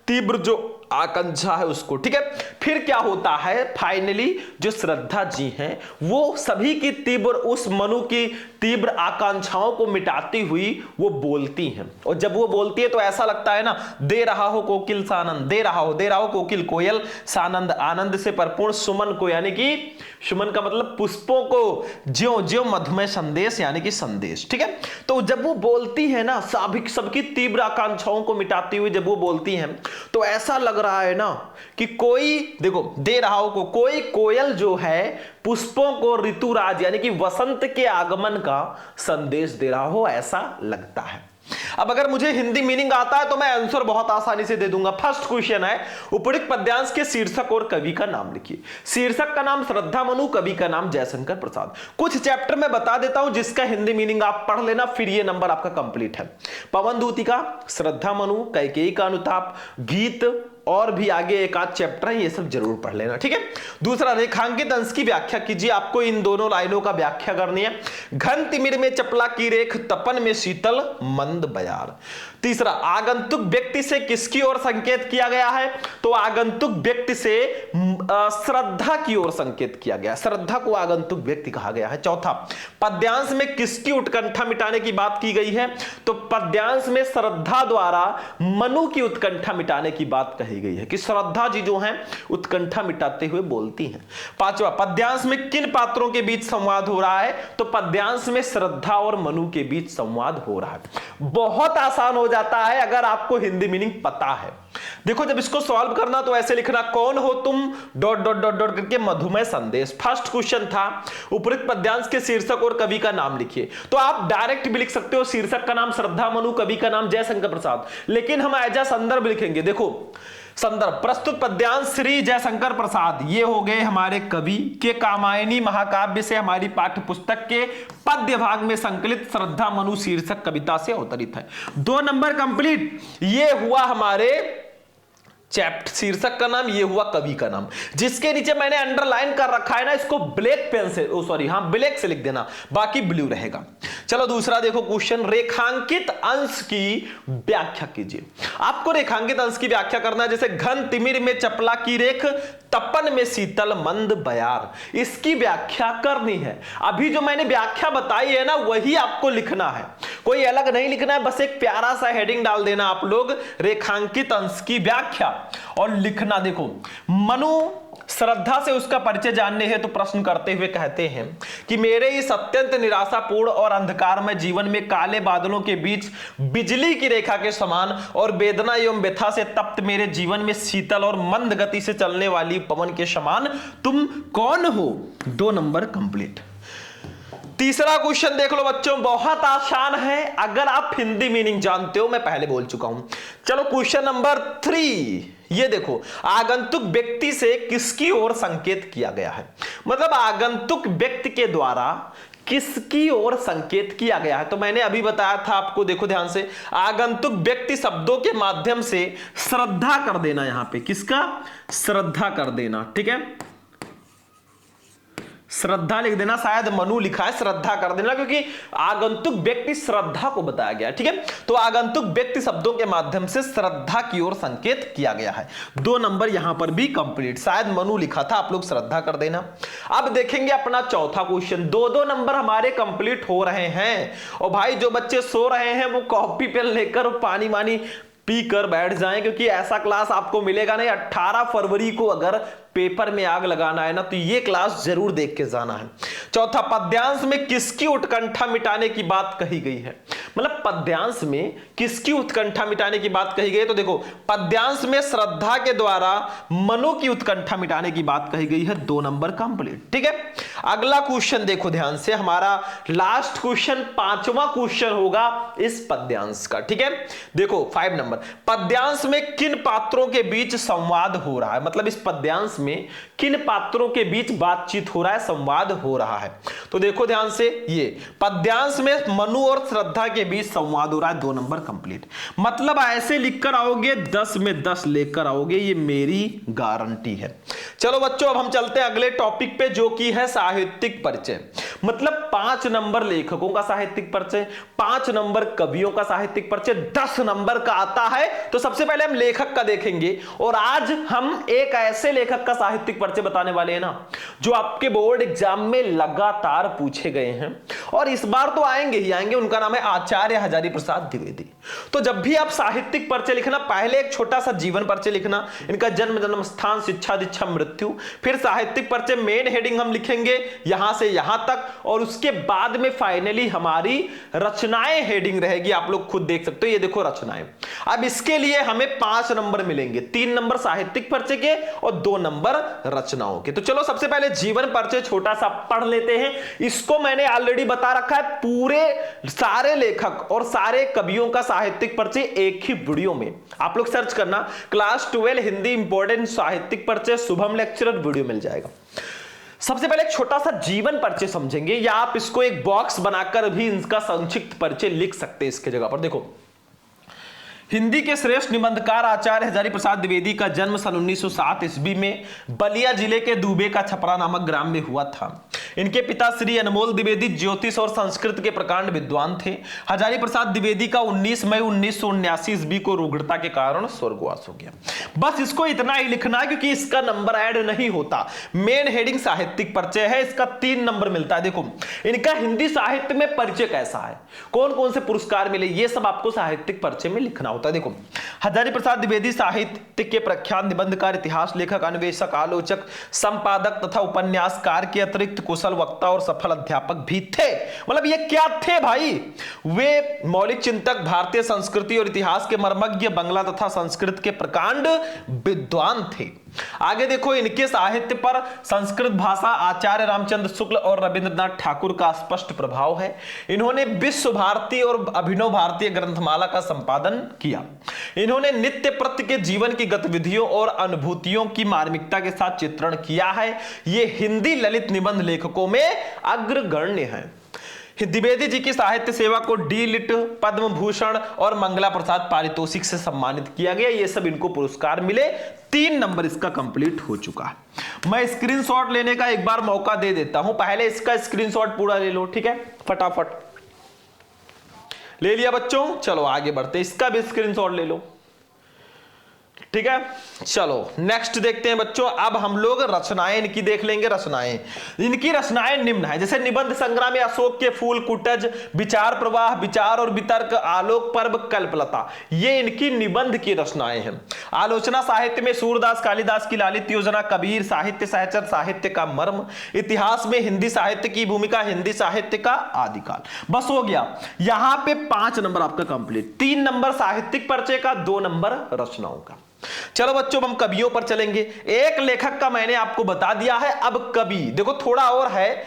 तीव्र जो आकांक्षा है उसको, ठीक है। फिर क्या होता है, फाइनली जो श्रद्धा जी हैं वो सभी की तीव्र, उस मनु की तीव्र आकांक्षाओं को मिटाती हुई वो बोलती हैं, और जब वो बोलती है तो ऐसा लगता है ना, दे रहा हो कोकिल सानंद, दे रहा हो कोकिल, कोयल सानंद, आनंद से भरपूर, सुमन को, यानी कि सुमन का मतलब पुष्पों को, ज्यों मधुमेह संदेश, यानी कि संदेश, ठीक है। तो जब वो बोलती है ना, सबकी तीव्र आकांक्षाओं को मिटाती हुई जब वो बोलती हैं, तो ऐसा लग रहा है ना कि कोई, देखो दे रहा हो को, कोई कोयल जो है पुष्पों को ऋतुराज, यानी कि वसंत के आगमन का संदेश दे रहा हो, ऐसा लगता है। अब अगर मुझे हिंदी मीनिंग आता है तो मैं आंसर बहुत आसानी से दे दूंगा। फर्स्ट क्वेश्चन है, उपरोक्त पद्यांश के शीर्षक और कवि का नाम लिखिए। शीर्षक का नाम श्रद्धा मनु, कवि का नाम जयशंकर प्रसाद। कुछ चैप्टर में बता देता हूं जिसका हिंदी मीनिंग आप पढ़ लेना, फिर ये नंबर आपका कंप्लीट है। पवन दूतिका, श्रद्धा मनु, कैकेयी का अनुताप, गीत, और भी आगे एक आध चैप्टर है, ये सब जरूर पढ़ लेना, ठीक है। दूसरा, रेखांकित अंश की व्याख्या कीजिए, आपको इन दोनों लाइनों का व्याख्या करनी है। घन तिमिर में चपला की रेख, तपन में शीतल मंद बयार। तीसरा, आगंतुक व्यक्ति से किसकी ओर संकेत किया गया है, तो आगंतुक व्यक्ति से श्रद्धा की ओर संकेत किया गया, श्रद्धा को आगंतुक व्यक्ति कहा गया है। चौथा, पद्यांश में किसकी उत्कंठा मिटाने की बात की गई है, तो पद्यांश में श्रद्धा द्वारा मनु की उत्कंठा मिटाने की बात कही गई है, कि श्रद्धा जी जो हैं उत्कंठा मिटाते हुए बोलती हैं। पांचवा, पद्यांश में किन पात्रों के बीच संवाद हो रहा है, तो पद्यांश में श्रद्धा और मनु के बीच संवाद हो रहा है। बहुत आसान हो जाता है अगर आपको हिंदी मीनिंग पता है। देखो जब इसको सॉल्व करना तो ऐसे लिखना, कौन हो तुम डॉट डॉट डॉट डॉट करके मधुमेह संदेश। फर्स्ट क्वेश्चन था उपरोक्त पद्यांश के शीर्षक और कवि का नाम लिखिए, तो आप डायरेक्ट भी लिख सकते हो, शीर्षक का नाम श्रद्धा मनु, कवि का नाम जयशंकर प्रसाद, लेकिन हम एज अ संदर्भ लिखेंगे। देखो संदर्भ प्रस्तुत पद्यांश श्री जयशंकर प्रसाद, ये हो गए हमारे कवि के कामायनी महाकाव्य से हमारी पाठ्य पुस्तक के पद्य भाग में संकलित श्रद्धा मनु शीर्षक कविता से अवतरित है। 2 नंबर कंप्लीट। ये हुआ हमारे चैप्टर शीर्षक का नाम, ये हुआ कवि का नाम। जिसके नीचे मैंने अंडरलाइन कर रखा है ना, इसको ब्लैक पेन से ब्लैक से लिख देना, बाकी ब्लू रहेगा। चलो दूसरा देखो क्वेश्चन, रेखांकित अंश की व्याख्या कीजिए। आपको रेखांकित अंश की व्याख्या करना है, जैसे घन तिमिर में चपला की रेख, तपन में शीतल मंद बयार, इसकी व्याख्या करनी है। अभी जो मैंने व्याख्या बताई है ना, वही आपको लिखना है, कोई अलग नहीं लिखना है। बस एक प्यारा सा हेडिंग डाल देना आप लोग, रेखांकित अंश की व्याख्या, और लिखना। देखो, मनु श्रद्धा से उसका परिचय जानने हेतु तो प्रश्न करते हुए कहते हैं कि मेरे इस अत्यंत निराशापूर्ण और अंधकारमय जीवन में काले बादलों के बीच बिजली की रेखा के समान और वेदना एवं व्यथा से तप्त मेरे जीवन में शीतल और मंद गति से चलने वाली पवन के समान तुम कौन हो? 2 नंबर कंप्लीट। तीसरा क्वेश्चन देख लो बच्चों, बहुत आसान है अगर आप हिंदी मीनिंग जानते हो, मैं पहले बोल चुका हूं। चलो क्वेश्चन नंबर 3, ये देखो, आगंतुक व्यक्ति से किसकी ओर संकेत किया गया है? मतलब आगंतुक व्यक्ति के द्वारा किसकी ओर संकेत किया गया है? तो मैंने अभी बताया था आपको, देखो ध्यान से, आगंतुक व्यक्ति शब्दों के माध्यम से श्रद्धा कर देना, यहां पे किसका? श्रद्धा कर देना, ठीक है, श्रद्धा लिख देना, शायद मनु लिखा है, श्रद्धा कर देना, क्योंकि आगंतुक व्यक्ति श्रद्धा को बताया गया, ठीक है। तो आगंतुक व्यक्ति शब्दों के माध्यम से श्रद्धा की ओर संकेत किया गया है। 2 नंबर यहां पर भी कंप्लीट, शायद मनु लिखा था, आप लोग श्रद्धा कर देना। अब देखेंगे अपना चौथा क्वेश्चन। 2-2 नंबर हमारे कंप्लीट हो रहे हैं। और भाई जो बच्चे सो रहे हैं वो कॉपी पेन लेकर पानी वानी पी कर बैठ जाएं, क्योंकि ऐसा क्लास आपको मिलेगा नहीं। 18 फरवरी को अगर पेपर में आग लगाना है ना, तो ये क्लास जरूर देख के जाना है। चौथा, पद्यांश में किसकी उत्कंठा मिटाने की बात कही गई है? मतलब पद्यांश में किसकी उत्कंठा मिटाने की बात कही गई है? तो देखो, पद्यांश में श्रद्धा के द्वारा मनु की उत्कंठा मिटाने की बात कही गई है। 2 नंबर कंप्लीट, ठीक है। अगला क्वेश्चन देखो ध्यान से, हमारा लास्ट क्वेश्चन, 5वां क्वेश्चन होगा इस पद्यांश का, ठीक है। देखो 5 नंबर, पद्यांश में किन पात्रों के बीच संवाद हो रहा है? मतलब इस पद्यांश में किन पात्रों के बीच बातचीत हो रहा है, संवाद हो रहा है? तो देखो ध्यान से, ये पद्यांश में मनु और श्रद्धा के बीच संवाद हो रहा है। 2 नंबर कंप्लीट। मतलब ऐसे लिखकर आओगे 10 में 10 लेकर आओगे, ये मेरी गारंटी है। चलो बच्चों, अब हम चलते हैं अगले टॉपिक पे, जो कि है साहित्यिक परिचय। मतलब 5 नंबर लेखकों का साहित्यिक परिचय, 5 नंबर कवियों का साहित्यिक परिचय, 10 नंबर का आता है। तो सबसे पहले हम लेखक का देखेंगे, और आज हम एक ऐसे लेखक का साहित्यिक परिचय बताने वाले हैं ना, जो आपके बोर्ड एग्जाम में लगातार पूछे गए हैं, और इस बार तो आएंगे ही आएंगे। उनका नाम है आचार्य हजारी प्रसाद द्विवेदी। तो जब भी आप साहित्यिक परिचय लिखना, पहले एक छोटा सा जीवन परिचय लिखना, इनका जन्म स्थान, शिक्षा दीक्षा मृत्यु, फिर साहित्यिक परिचय मेन हेडिंग हम लिखेंगे यहां से यहां तक, और उसके बाद में फाइनली हमारी रचनाएं हेडिंग रहेगी। आप लोग खुद देख सकते हो, ये देखो रचनाएं। अब इसके लिए हमें 5 नंबर मिलेंगे, 3 नंबर साहित्यिक परिचय के और 2 नंबर रचनाओं के। तो चलो सबसे पहले जीवन परिचय छोटा सा पढ़ लेते हैं। इसको मैंने ऑलरेडी बता रखा है, पूरे सारे लेखक और सारे कवियों का साहित्यिक परिचय एक ही वीडियो में। आप लोग सर्च करना, क्लास 12 हिंदी इंपॉर्टेंट साहित्यिक परिचय शुभम लेक्चरर, वीडियो मिल जाएगा। सबसे पहले एक छोटा सा जीवन परिचय समझेंगे, या आप इसको एक बॉक्स बनाकर भी इनका संक्षिप्त परिचय लिख सकते हैं इसके जगह पर। देखो, हिंदी के श्रेष्ठ निबंधकार आचार्य हजारी प्रसाद द्विवेदी का जन्म सन 1907 ईस्वी में बलिया जिले के दूबे का छपरा नामक ग्राम में हुआ था। इनके पिता श्री अनमोल द्विवेदी ज्योतिष और संस्कृत के प्रकांड विद्वान थे। हजारी प्रसाद द्विवेदी का 19 मई 1979 ईस्वी को रुग्णता के कारण स्वर्गवास हो गया। बस इसको इतना ही लिखना है, क्योंकि इसका नंबर ऐड नहीं होता। मेन हेडिंग साहित्यिक परिचय है, इसका 3 नंबर मिलता है। देखो, इनका हिंदी साहित्य में परिचय कैसा है, कौन कौन से पुरस्कार मिले, ये सब आपको साहित्यिक परिचय में लिखना होता है। देखो, हजारी प्रसाद द्विवेदी साहित्य के प्रख्यात निबंधकार, इतिहास लेखक, अन्वेषक, आलोचक, संपादक तथा उपन्यासकार के अतिरिक्त कुशल वक्ता और सफल अध्यापक भी थे। मतलब ये क्या थे भाई? वे मौलिक चिंतक, भारतीय संस्कृति और इतिहास के मर्मज्ञ, बंगला तथा संस्कृत के प्रकांड विद्वान थे। आगे देखो, इनके साहित्य पर संस्कृत भाषा, आचार्य रामचंद्र शुक्ल और रविंद्रनाथ ठाकुर का स्पष्ट प्रभाव है। इन्होंने विश्व भारती और अभिनव भारतीय ग्रंथमाला का संपादन किया। इन्होंने नित्य प्रत्य के जीवन की गतिविधियों और अनुभूतियों की मार्मिकता के साथ चित्रण किया है। ये हिंदी ललित निबंध लेखकों में अग्रगण्य हैं। द्विवेदी जी की साहित्य सेवा को डी लिट, पद्म भूषण और मंगला प्रसाद पारितोषिक से सम्मानित किया गया। ये सब इनको पुरस्कार मिले। 3 नंबर इसका कंप्लीट हो चुका है। मैं स्क्रीनशॉट लेने का एक बार मौका दे देता हूं, पहले इसका स्क्रीनशॉट पूरा ले लो, ठीक है, फटाफट ले लिया बच्चों। चलो आगे बढ़ते, इसका भी स्क्रीनशॉट ले लो, ठीक है। चलो नेक्स्ट देखते हैं बच्चों। अब हम लोग रचनाएं इनकी देख लेंगे। रचनाएं, इनकी रचनाएं निम्न है, जैसे निबंध संग्रह में अशोक के फूल, कुटज, विचार प्रवाह, विचार और वितर्क, आलोक पर्व, कल्पलता, ये इनकी निबंध की रचनाएं हैं। आलोचना साहित्य में सूरदास कालिदास की लालित योजना, कबीर, साहित्य सहचर, साहित्य का मर्म, इतिहास में हिंदी साहित्य की भूमिका, हिंदी साहित्य का आदिकाल। बस हो गया, यहां पे 5 नंबर आपका कंप्लीट। 3 नंबर साहित्यिक परिचय का, 2 नंबर रचनाओं का। चलो बच्चों हम कवियों पर चलेंगे। एक लेखक का मैंने आपको बता दिया है, अब कवि देखो थोड़ा और है।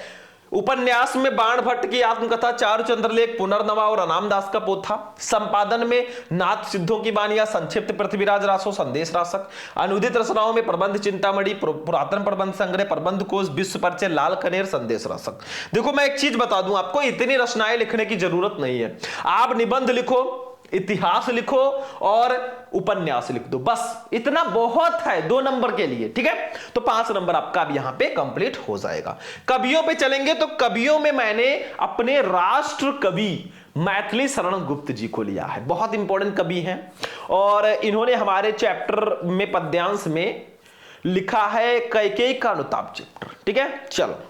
उपन्यास में बाण भट्ट की आत्मकथा, चारुचंद्र लेख, पुनर्नवा और अनाम दास का पोथा। संपादन में नाथ सिद्धों की बानियां, संक्षिप्त पृथ्वीराज रासो, संदेश रासक। अनुदित रचनाओं में प्रबंध चिंतामणि, पुरातन प्रबंध संग्रह, प्रबंध कोश, विश्व परिचय, लाल कनेर, संदेश रासक। देखो मैं एक चीज बता दूं आपको, इतनी रचनाएं लिखने की जरूरत नहीं है। आप निबंध लिखो, इतिहास लिखो और उपन्यास लिख दो, बस इतना बहुत है 2 नंबर के लिए, ठीक है। तो 5 नंबर आपका अब यहां पे कंप्लीट हो जाएगा। कवियों पे चलेंगे तो कवियों में मैंने अपने राष्ट्र कवि मैथिली शरण गुप्त जी को लिया है। बहुत इंपॉर्टेंट कवि हैं और इन्होंने हमारे चैप्टर में पद्यांश में लिखा है कैकेयी का अनुताप चैप्टर, ठीक है। चलो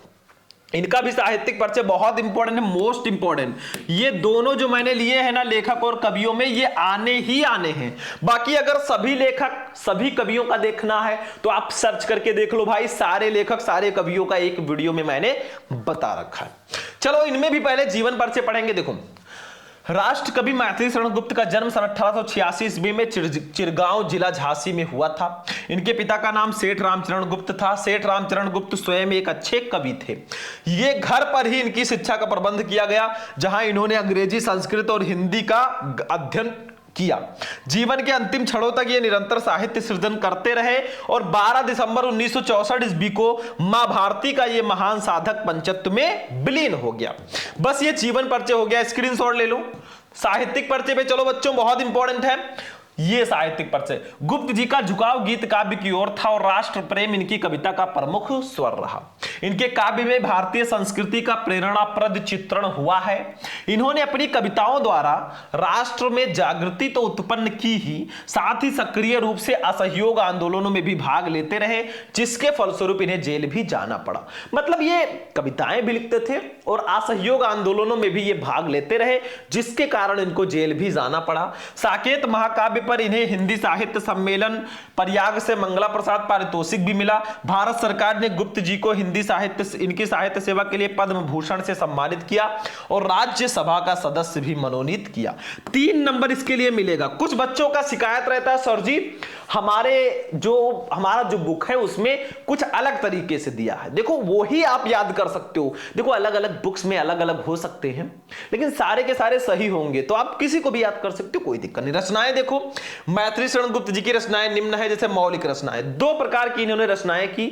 इनका भी साहित्यिक परिचय बहुत इंपॉर्टेंट है, मोस्ट इंपॉर्टेंट। ये दोनों जो मैंने लिए हैं ना लेखक और कवियों में, ये आने ही आने हैं। बाकी अगर सभी लेखक सभी कवियों का देखना है तो आप सर्च करके देख लो भाई, सारे लेखक सारे कवियों का एक वीडियो में मैंने बता रखा है। चलो इनमें भी पहले जीवन परिचय पढ़ेंगे। देखो राष्ट्र कवि मैथिली शरण गुप्त का जन्म सन 1886 ईस्वी में चिरगांव जिला झांसी में हुआ था। इनके पिता का नाम सेठ रामचरण गुप्त था। सेठ रामचरण गुप्त स्वयं एक अच्छे कवि थे। ये घर पर ही इनकी शिक्षा का प्रबंध किया गया, जहां इन्होंने अंग्रेजी, संस्कृत और हिंदी का अध्ययन किया। जीवन के अंतिम क्षणों तक ये निरंतर साहित्य सृजन करते रहे और 12 दिसंबर 1964 ईस्वी को मां भारती का ये महान साधक पंचत्व में विलीन हो गया। बस ये जीवन परिचय हो गया, स्क्रीनशॉट ले लो। साहित्यिक परिचय पे चलो बच्चों, बहुत इंपॉर्टेंट है ये साहित्यिक परिचय। गुप्त जी का झुकाव गीत काव्य की ओर था और राष्ट्र प्रेम इनकी कविता का प्रमुख स्वर रहा। इनके काव्य में भारतीय संस्कृति का प्रेरणाप्रद चित्रण हुआ है। इन्होंने अपनी कविताओं द्वारा राष्ट्र में जागृति तो उत्पन्न की ही, साथ ही सक्रिय रूप से असहयोग आंदोलनों में भी भाग लेते रहे, जिसके फलस्वरूप इन्हें जेल भी जाना पड़ा। मतलब ये कविताएं भी लिखते थे और असहयोग आंदोलनों में भी ये भाग लेते रहे, जिसके कारण इनको जेल भी जाना पड़ा। साकेत महाकाव्य पर इन्हें हिंदी साहित्य सम्मेलन प्रयाग से मंगला प्रसाद पारितोषिक भी मिला। भारत सरकार ने गुप्त जी को इनकी साहित्य सेवा के लिए पद्म भूषण से सम्मानित किया और राज्यसभा का सदस्य भी मनोनीत किया। 3 नंबर इसके लिए मिलेगा। कुछ बच्चों का शिकायत रहता है, सर जी हमारा जो बुक है उसमें कुछ अलग तरीके से दिया है। देखो वो ही आप याद कर सकते हो। देखो अलग अलग बुक्स में अलग अलग हो सकते हैं, लेकिन सारे के सारे सही होंगे, तो आप किसी को भी याद कर सकते हो, कोई दिक्कत नहीं। रचनाएं देखो, मैथिली शरण गुप्त जी की रचनाएं निम्न है। जैसे मौलिक रचनाएं, 2 प्रकार की इन्होंने रचनाएं की,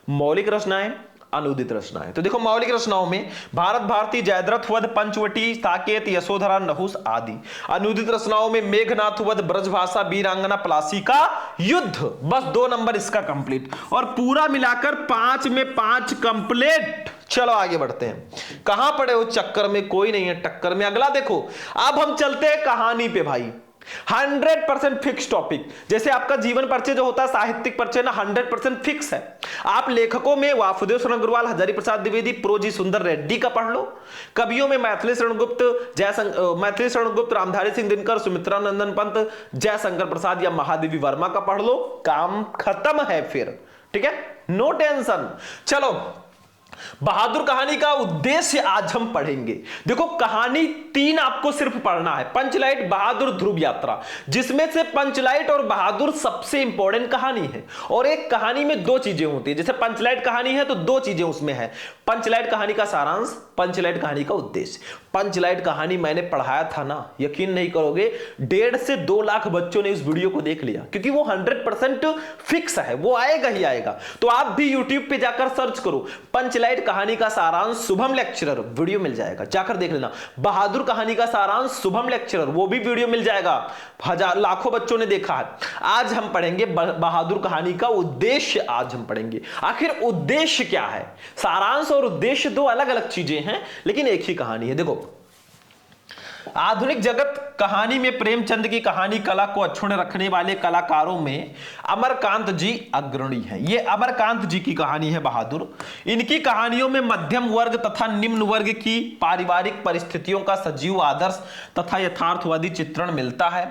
मौलिक रचनाएं, अनुदित रचनाएं। तो देखो मौलिक रचनाओं में भारत भारती, जयद्रथ वध, पंचवटी, साकेत, यशोधरा, नहुस आदि। अनुदित रचनाओं में मेघनाथ वध, ब्रजभाषा, वीरांगना, प्लासी का युद्ध। बस 2 नंबर इसका कंप्लीट और पूरा मिलाकर 5 में 5 कंप्लीट। चलो आगे बढ़ते हैं। कहां पड़े हो चक्कर में, कोई नहीं है टक्कर में। अगला देखो, अब हम चलते हैं कहानी पे भाई। 100% फिक्स टॉपिक। जैसे आपका जीवन परिचय जो होता है साहित्यिक परिचय ना, 100% फिक्स है। आप लेखकों में वासुदेव शरण अग्रवाल, हजारी प्रसाद द्विवेदी, प्रोजी सुंदर रेड्डी का पढ़ लो। कवियों में मैथिली शरण गुप्त, रामधारी सिंह दिनकर, सुमित्रा नंदन पंत, जयशंकर प्रसाद या महादेवी वर्मा का पढ़ लो। काम खत्म है फिर, ठीक है, नो टेंशन। चलो बहादुर कहानी का उद्देश्य आज हम पढ़ेंगे। देखो कहानी 3 आपको सिर्फ पढ़ना है, पंचलाइट, बहादुर, ध्रुव यात्रा, जिसमें से पंचलाइट और बहादुर सबसे इंपॉर्टेंट कहानी है। और एक कहानी में 2 चीजें होती है, जैसे पंचलाइट कहानी है तो 2 चीजें उसमें है, पंचलाइट कहानी का सारांश, पंचलाइट कहानी का उद्देश्य। पंचलाइट कहानी मैंने पढ़ाया था ना, यकीन नहीं करोगे 1.5 से 2 लाख बच्चों ने इस वीडियो को देख लिया, क्योंकि वो 100% फिक्स है, वो आएगा ही आएगा। तो आप भी YouTube पे जाकर सर्च करो पंचलाइट कहानी का सारांश शुभम लेक्चरर, वीडियो मिल जाएगा, जाकर देख लेना। बहादुर कहानी का सारांश शुभम लेक्चरर, वो भी वीडियो मिल जाएगा, लाखों बच्चों ने देखा है। आज हम पढ़ेंगे बहादुर कहानी का उद्देश्य, आज हम पढ़ेंगे आखिर उद्देश्य क्या है। सारांश और उद्देश्य 2 अलग अलग चीजें हैं, लेकिन एक ही कहानी है। देखो आधुनिक जगत कहानी में प्रेमचंद की कहानी कला को अक्षुण्ण रखने वाले कलाकारों में अमरकांत जी अग्रणी हैं। ये अमरकांत जी की कहानी है बहादुर। इनकी कहानियों में मध्यम वर्ग तथा निम्न वर्ग की पारिवारिक परिस्थितियों का सजीव आदर्श तथा यथार्थवादी चित्रण मिलता है।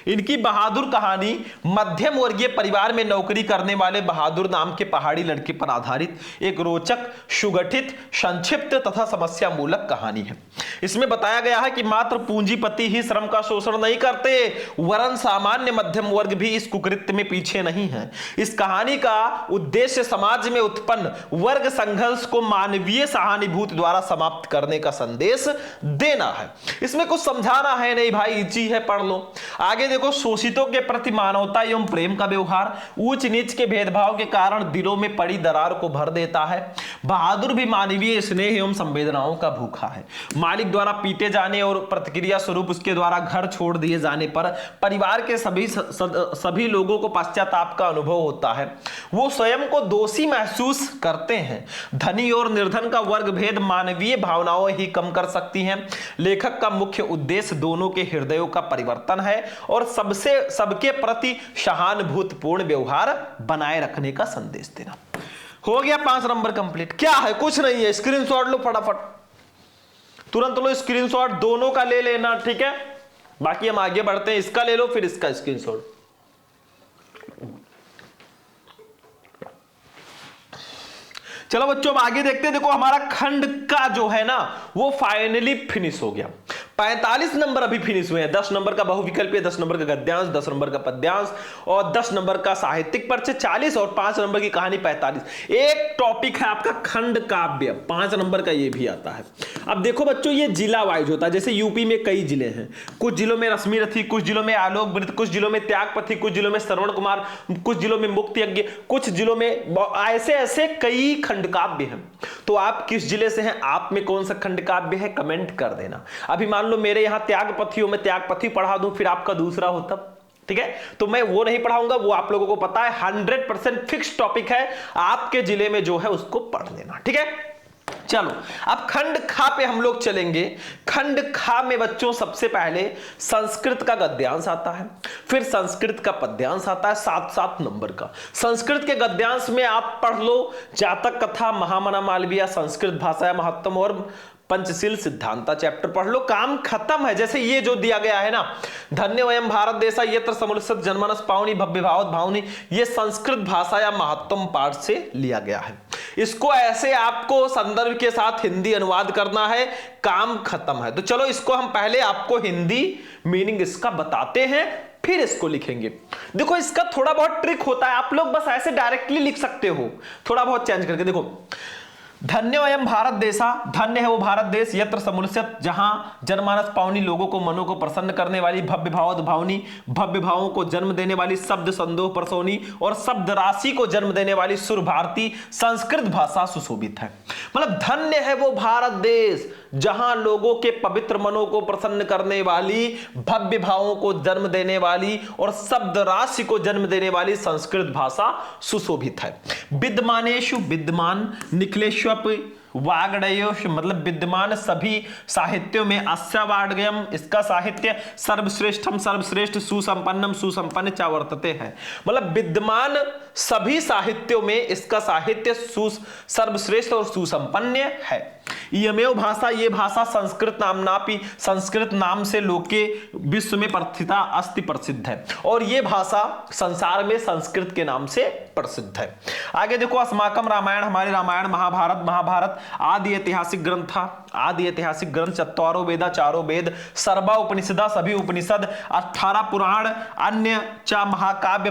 इनकी बहादुर कहानी मध्यम वर्गीय परिवार में नौकरी करने वाले बहादुर नाम के पहाड़ी लड़के पर आधारित एक रोचक, सुगठित, संक्षिप्त तथा समस्या मूलक कहानी है। इसमें बताया गया है कि मात्र पूंजीपति ही श्रम का शोषण नहीं करते, वरन सामान्य मध्यम वर्ग भी इस कुकृत्य में पीछे नहीं है। इस कहानी का उद्देश्य समाज में उत्पन्न वर्ग संघर्ष को मानवीय सहानुभूति द्वारा समाप्त करने का संदेश देना है। इसमें कुछ समझाना है नहीं भाई, इजी है, पढ़ लो। आगे देखो, शोषितों के प्रति मानवता एवं प्रेम का व्यवहार ऊंच नीच के भेदभाव के कारण दिलों में पड़ी दरार को भर देता है। बहादुर भी मानवीय स्नेह एवं संवेदनाओं का भूखा है। मालिक द्वारा पीटे जाने और प्रतिक्रिया स्वरूप उसके द्वारा घर छोड़ दिए जाने पर परिवार के सभी लोगों को पश्चाताप का अनुभव होता है। वो स्वयं को दोषी महसूस करते हैं। धनी और निर्धन का वर्ग भेद मानवीय भावनाओं ही कम कर सकती हैं। लेखक का मुख्य उद्देश्य दोनों के हृदयों का परिवर्तन है और सबके प्रति सहानुभूतिपूर्ण व्यवहार बनाए रखने का संदेश देना। हो गया 5 नंबर कंप्लीट। क्या है, कुछ नहीं है, स्क्रीनशॉट लो फटाफट, तुरंत लो स्क्रीनशॉट, दोनों का ले लेना, ठीक है। बाकी हम आगे बढ़ते हैं, इसका ले लो फिर इसका स्क्रीनशॉट। चलो बच्चों अब आगे देखते हैं। देखो हमारा खंड का जो है ना वो फाइनली फिनिश हो गया। 45 नंबर अभी फिनिश हुए हैं। 10 नंबर का बहुविकल्पीय, 10 नंबर का गद्यांश, 10 नंबर का पद्यांश और 10 नंबर का साहित्यिक परिचय 40 और 5 नंबर की कहानी 45। एक टॉपिक है आपका खंड काव्य, 5 नंबर का ये भी आता है। अब देखो बच्चों ये जिला वाइज होता है, जैसे यूपी में कई जिले हैं, कुछ जिलों में रश्मि रथी, कुछ जिलों में आलोक वृत्त, कुछ जिलों में त्यागपथी, कुछ जिलों में श्रवण कुमार, कुछ जिलों में मुक्ति यज्ञ, कुछ जिलों में ऐसे ऐसे कई खंड काव्य हैं। तो आप किस जिले से हैं, आप में कौन सा खंड काव्य है, कमेंट कर देना। अभी मान लो मेरे यहां त्यागपथी हो, मैं त्यागपथी पढ़ा दूं, फिर आपका दूसरा हो तब, ठीक है। तो मैं वो नहीं पढ़ाऊंगा, वो आप लोगों को पता है 100% फिक्स टॉपिक है, आपके जिले में जो है उसको पढ़ लेना, ठीक है। चलो अब खंड खा पे हम लोग चलेंगे। खंड खा में बच्चों सबसे पहले संस्कृत का गद्यांश आता है, फिर संस्कृत का पद्यांश आता है 7-7 नंबर का। संस्कृत के गद्यांश में आप पढ़ लो जातक कथा, महामना मालवीय, संस्कृत भाषा महत्तम और पंचशील सिद्धांता चैप्टर पढ़ लो, काम खत्म है। जैसे ये जो दिया गया है ना, धन्य वयम भारत देशा यत्र समुल्सत जनमनस पावनी भव्य भावत भावनी, ये संस्कृत भाषा या महत्तम पाठ से लिया गया है। इसको ऐसे आपको संदर्भ के साथ हिंदी अनुवाद करना है, काम खत्म है। तो चलो इसको हम पहले आपको हिंदी मीनिंग इसका बताते हैं, फिर इसको लिखेंगे। देखो इसका थोड़ा बहुत ट्रिक होता है, आप लोग बस ऐसे डायरेक्टली लिख सकते हो, थोड़ा बहुत चेंज करके। देखो धन्य वयम भारत देशा, धन्य है वो भारत देश, यत्र समुल्यत जहां जनमानस पावनी, लोगों को मनों को प्रसन्न करने वाली, भव्य भावत भावनी, भव्य भावों को जन्म देने वाली, शब्द संदोह प्रसोनी और शब्द राशि को जन्म देने वाली सुर भारती संस्कृत भाषा सुशोभित है। मतलब धन्य है वो भारत देश जहां लोगों के पवित्र मनों को प्रसन्न करने वाली, भव्य भावों को जन्म देने वाली और शब्द राशि को जन्म देने वाली संस्कृत भाषा सुशोभित है। विद्यमानेषु विद्यमान, निखिलेषु वाग्णयोष मतलब विद्यमान सभी साहित्यों में, अस्यावाड्गयम इसका साहित्य, सर्वश्रेष्ठम सर्वश्रेष्ठ, सुसंपन्नम सुसंपन्न च वर्तते है। मतलब विद्यमान सभी साहित्यों में इसका साहित्य सर्वश्रेष्ठ और सुसंपन्न है। इयमेव भाषा, ये भाषा संस्कृत नामनापि, संस्कृत नाम से लोके विश्व में प्रथिता अस्ति, प्रसिद्ध है। और ये भाषा संसार में संस्कृत के नाम से प्रसिद्ध है। आगे देखो, अस्माकम रामायण, हमारे रामायण, महाभारत आदि ऐतिहासिक ग्रंथ था। आदि ऐतिहासिक ग्रंथ चत्वारो वेदा, चारों वेद, सर्वा उपनिषदा, सभी उपनिषद, 18 पुराण, अन्य चा महाकाव्य,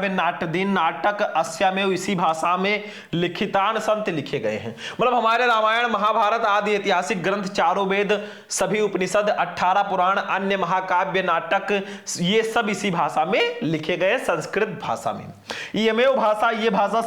नाट्यदीन, नाटक अस्यामेव, इसी भाषा में लिखितान संत, लिखे गए हैं। मतलब हमारे रामायण, महाभारत आदि ऐतिहासिक ग्रंथ, चारों वेद, सभी उपनिषद, 18 पुराण, अन्य महाकाव्य, नाटक, ये सब इसी भाषा में लिखे गए, संस्कृत भाषा में। इयमेव भाषा, ये भाषा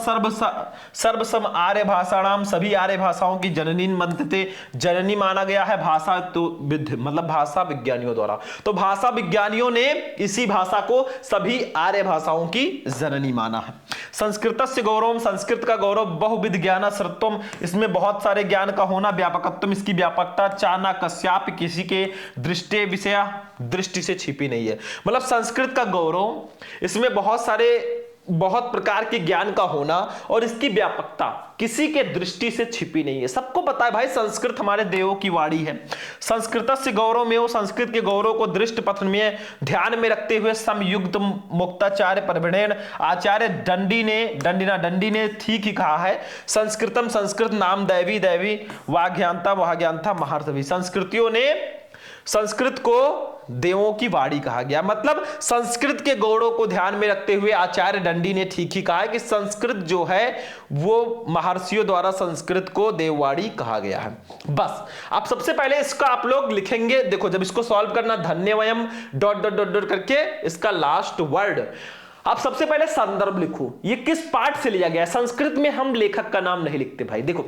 सर्वसम आर्य भाषाणाम, सभी आर्य भाषाओं की जननी मनते, जननी माना गया है। भाषा तो मतलब भाषा विज्ञानियों द्वारा, तो भाषा विज्ञानियों ने इसी भाषा को सभी आर्य भाषाओं की जननी माना है। संस्कृतस्य गौरवम, संस्कृत का गौरव, बहुविध ज्ञान श्रुत्वम, इसमें बहुत सारे ज्ञान का होना, व्यापकत्वम, इसकी व्यापकता, चाना कस्याप, किसी के दृष्टि विषय, दृष्टि से छिपी नहीं है। मतलब संस्कृत का गौरव, इसमें बहुत प्रकार के ज्ञान का होना और इसकी व्यापकता किसी के दृष्टि से छिपी नहीं है। सबको पता है भाई संस्कृत हमारे देवों की वाणी है। संस्कृतस्य गौरव में, संस्कृत के गौरव को दृष्ट पथ में ध्यान में रखते हुए समयुक्त मुक्ताचार्य परवीणेन, आचार्य दंडी ने ठीक ही कहा है। संस्कृतम, संस्कृत नाम दैवी, वाग्यांता महारथवी, संस्कृतियों ने संस्कृत को देवों की वाणी कहा गया। मतलब संस्कृत के गौरव को ध्यान में रखते हुए आचार्य दंडी ने ठीक ही कहा है कि संस्कृत जो है वो महर्षियों द्वारा संस्कृत को देववाणी कहा गया है। बस अब सबसे पहले इसका आप लोग लिखेंगे, देखो जब इसको सॉल्व करना, धन्यवयम ... करके इसका लास्ट वर्ड। आप सबसे पहले संदर्भ लिखो, ये किस पाठ से लिया गया है। संस्कृत में हम लेखक का नाम नहीं लिखते भाई। देखो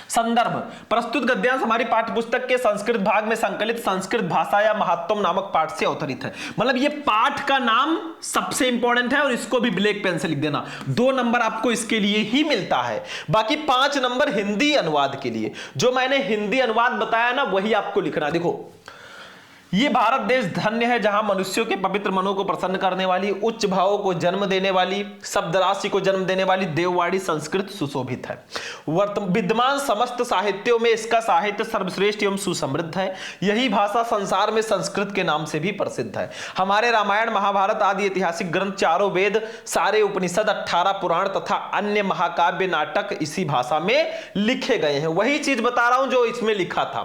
संदर्भ, प्रस्तुत गद्यांश हमारी पाठ्यपुस्तक के संस्कृत भाग में संकलित संस्कृत भाषा या महत्वम नामक पाठ से अवतरित है। मतलब ये पाठ का नाम सबसे इंपॉर्टेंट है और इसको भी ब्लैक पेन से लिख देना। 2 नंबर आपको इसके लिए ही मिलता है, बाकी 5 नंबर हिंदी अनुवाद के लिए। जो मैंने हिंदी अनुवाद बताया ना वही आपको लिखना। देखो ये भारत देश धन्य है जहां मनुष्यों के पवित्र मनों को प्रसन्न करने वाली, उच्च भावों को जन्म देने वाली, शब्द राशि को जन्म देने वाली देववाणी संस्कृत सुशोभित है। विद्यमान समस्त साहित्यों में इसका साहित्य सर्वश्रेष्ठ एवं सुसमृद्ध है। यही भाषा संसार में संस्कृत के नाम से भी प्रसिद्ध है। हमारे रामायण, महाभारत आदि ऐतिहासिक ग्रंथ, चारों वेद, सारे उपनिषद, 18 पुराण तथा अन्य महाकाव्य, नाटक इसी भाषा में लिखे गए हैं। वही चीज बता रहा हूं जो इसमें लिखा था।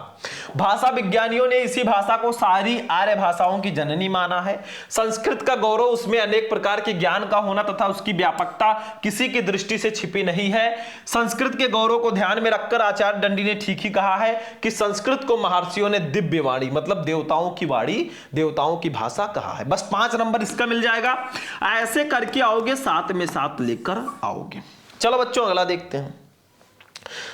भाषा विज्ञानियों ने इसी भाषा को सारी आर्य भाषाओं की जननी माना है। संस्कृत का गौरव, उसमें अनेक प्रकार के ज्ञान का होना तथा उसकी व्यापकता किसी की दृष्टि से छिपी नहीं है। संस्कृत के गौरव को ध्यान में रखकर आचार्य दंडी ने ठीक ही कहा है कि संस्कृत को महर्षियों ने दिव्य वाणी, मतलब देवताओं की वाणी, देवताओं की भाषा कहा है। बस 5 नंबर इसका मिल जाएगा। ऐसे करके आओगे, 7 में 7 लेकर आओगे। चलो बच्चों अगला देखते हैं।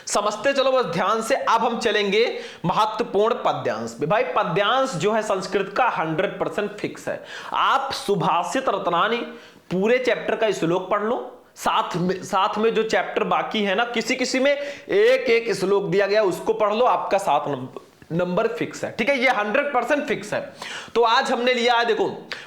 समझते चलो बस ध्यान से। अब हम चलेंगे महत्वपूर्ण पद्यांश पे। भाई पद्यांश जो है संस्कृत का 100% फिक्स है। आप सुभाषित रत्नानी पूरे चैप्टर का श्लोक पढ़ लो, साथ में जो चैप्टर बाकी है ना, किसी में एक श्लोक दिया गया उसको पढ़ लो, आपका 7 नंबर फिक्स है। ठीक है, ये 100% फिक्स है। तो आज हमने लिया है, देखो,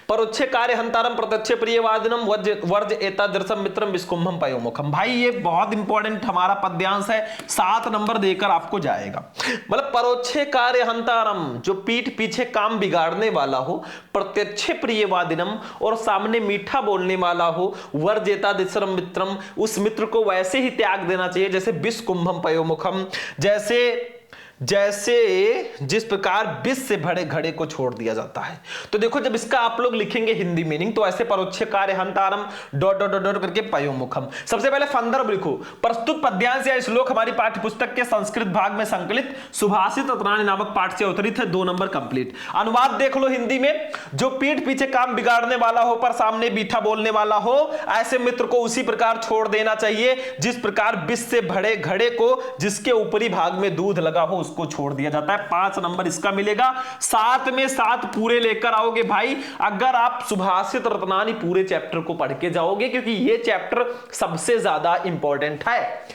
परोक्षे कार्य हंतारम प्रत्यक्ष प्रियवादिनम वर्ज एतादृशम मित्रम विस्कुंभम पयोमुखम। भाई ये बहुत इंपॉर्टेंट हमारा पद्यांश है, 7 नंबर देकर आपको जाएगा। मतलब परोक्षे कार्य हंतारम, जो पीठ पीछे काम बिगाड़ने वाला हो, प्रत्यक्ष प्रियवादिनम, और सामने मीठा बोलने वाला हो, वर्ज एतादृशम मित्रम, उस मित्र को वैसे ही त्याग देना चाहिए जैसे विस्कुंभम पयोमुखम, जैसे जिस प्रकार विष से भरे घड़े को छोड़ दिया जाता है। तो देखो जब इसका आप लोग लिखेंगे हिंदी मीनिंग, तो ऐसे परोक्ष कार्य हंतारम ... करके पयोमुखम। सबसे पहले संदर्भ लिखो, प्रस्तुत पद्यांश या श्लोक हमारी पाठ्यपुस्तक के संस्कृत भाग में संकलित सुभाषित रत्नानी नामक पाठ से अवतरित है। 2 नंबर कंप्लीट। अनुवाद देख लो हिंदी में, जो पीठ पीछे काम बिगाड़ने वाला हो पर सामने मीठा बोलने वाला हो, ऐसे मित्र को उसी प्रकार छोड़ देना चाहिए जिस प्रकार विष से भरे घड़े को जिसके ऊपरी भाग में दूध लगा हो उसको छोड़ दिया जाता है। 5 नंबर इसका मिलेगा। 7 में 7 पूरे लेकर आओगे भाई, अगर आप सुभाषित रत्नानी पूरे चैप्टर को पढ़ के जाओगे, क्योंकि ये चैप्टर सबसे ज्यादा इंपॉर्टेंट है।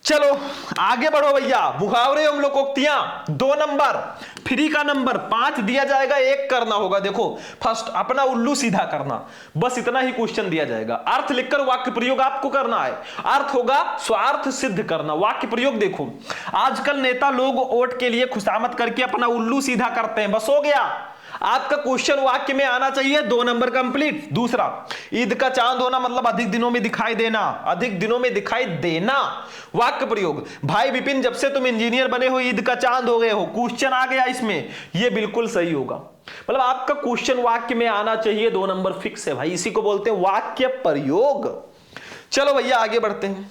चलो आगे बढ़ो भैया। मुहावरे हम लोग उक्तियां 2 नंबर, फ्री का नंबर 5 दिया जाएगा, 1 करना होगा। देखो फर्स्ट अपना उल्लू सीधा करना, बस इतना ही क्वेश्चन दिया जाएगा। अर्थ लिखकर वाक्य प्रयोग आपको करना है। अर्थ होगा स्वार्थ सिद्ध करना। वाक्य प्रयोग देखो, आजकल नेता लोग वोट के लिए खुशामद करके अपना उल्लू सीधा करते हैं, बस हो गया। आपका क्वेश्चन वाक्य में आना चाहिए, 2 नंबर कंप्लीट। दूसरा, ईद का चांद होना मतलब अधिक दिनों में दिखाई देना, अधिक दिनों में दिखाई देना। वाक्य प्रयोग, भाई विपिन जब से तुम इंजीनियर बने हो ईद का चांद हो गए हो। क्वेश्चन आ गया इसमें, ये बिल्कुल सही होगा। मतलब आपका क्वेश्चन वाक्य में आना चाहिए, 2 नंबर फिक्स है भाई, इसी को बोलते हैं वाक्य प्रयोग। चलो भैया आगे बढ़ते हैं।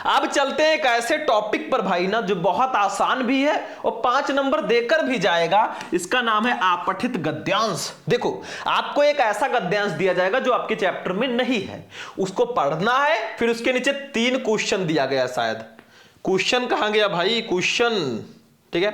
अब चलते हैं एक ऐसे टॉपिक पर भाई ना जो बहुत आसान भी है और 5 नंबर देकर भी जाएगा। इसका नाम है आपठित गद्यांश। देखो आपको एक ऐसा गद्यांश दिया जाएगा जो आपके चैप्टर में नहीं है, उसको पढ़ना है। फिर उसके नीचे 3 क्वेश्चन दिया गया, शायद क्वेश्चन कहां गया भाई, क्वेश्चन, ठीक है,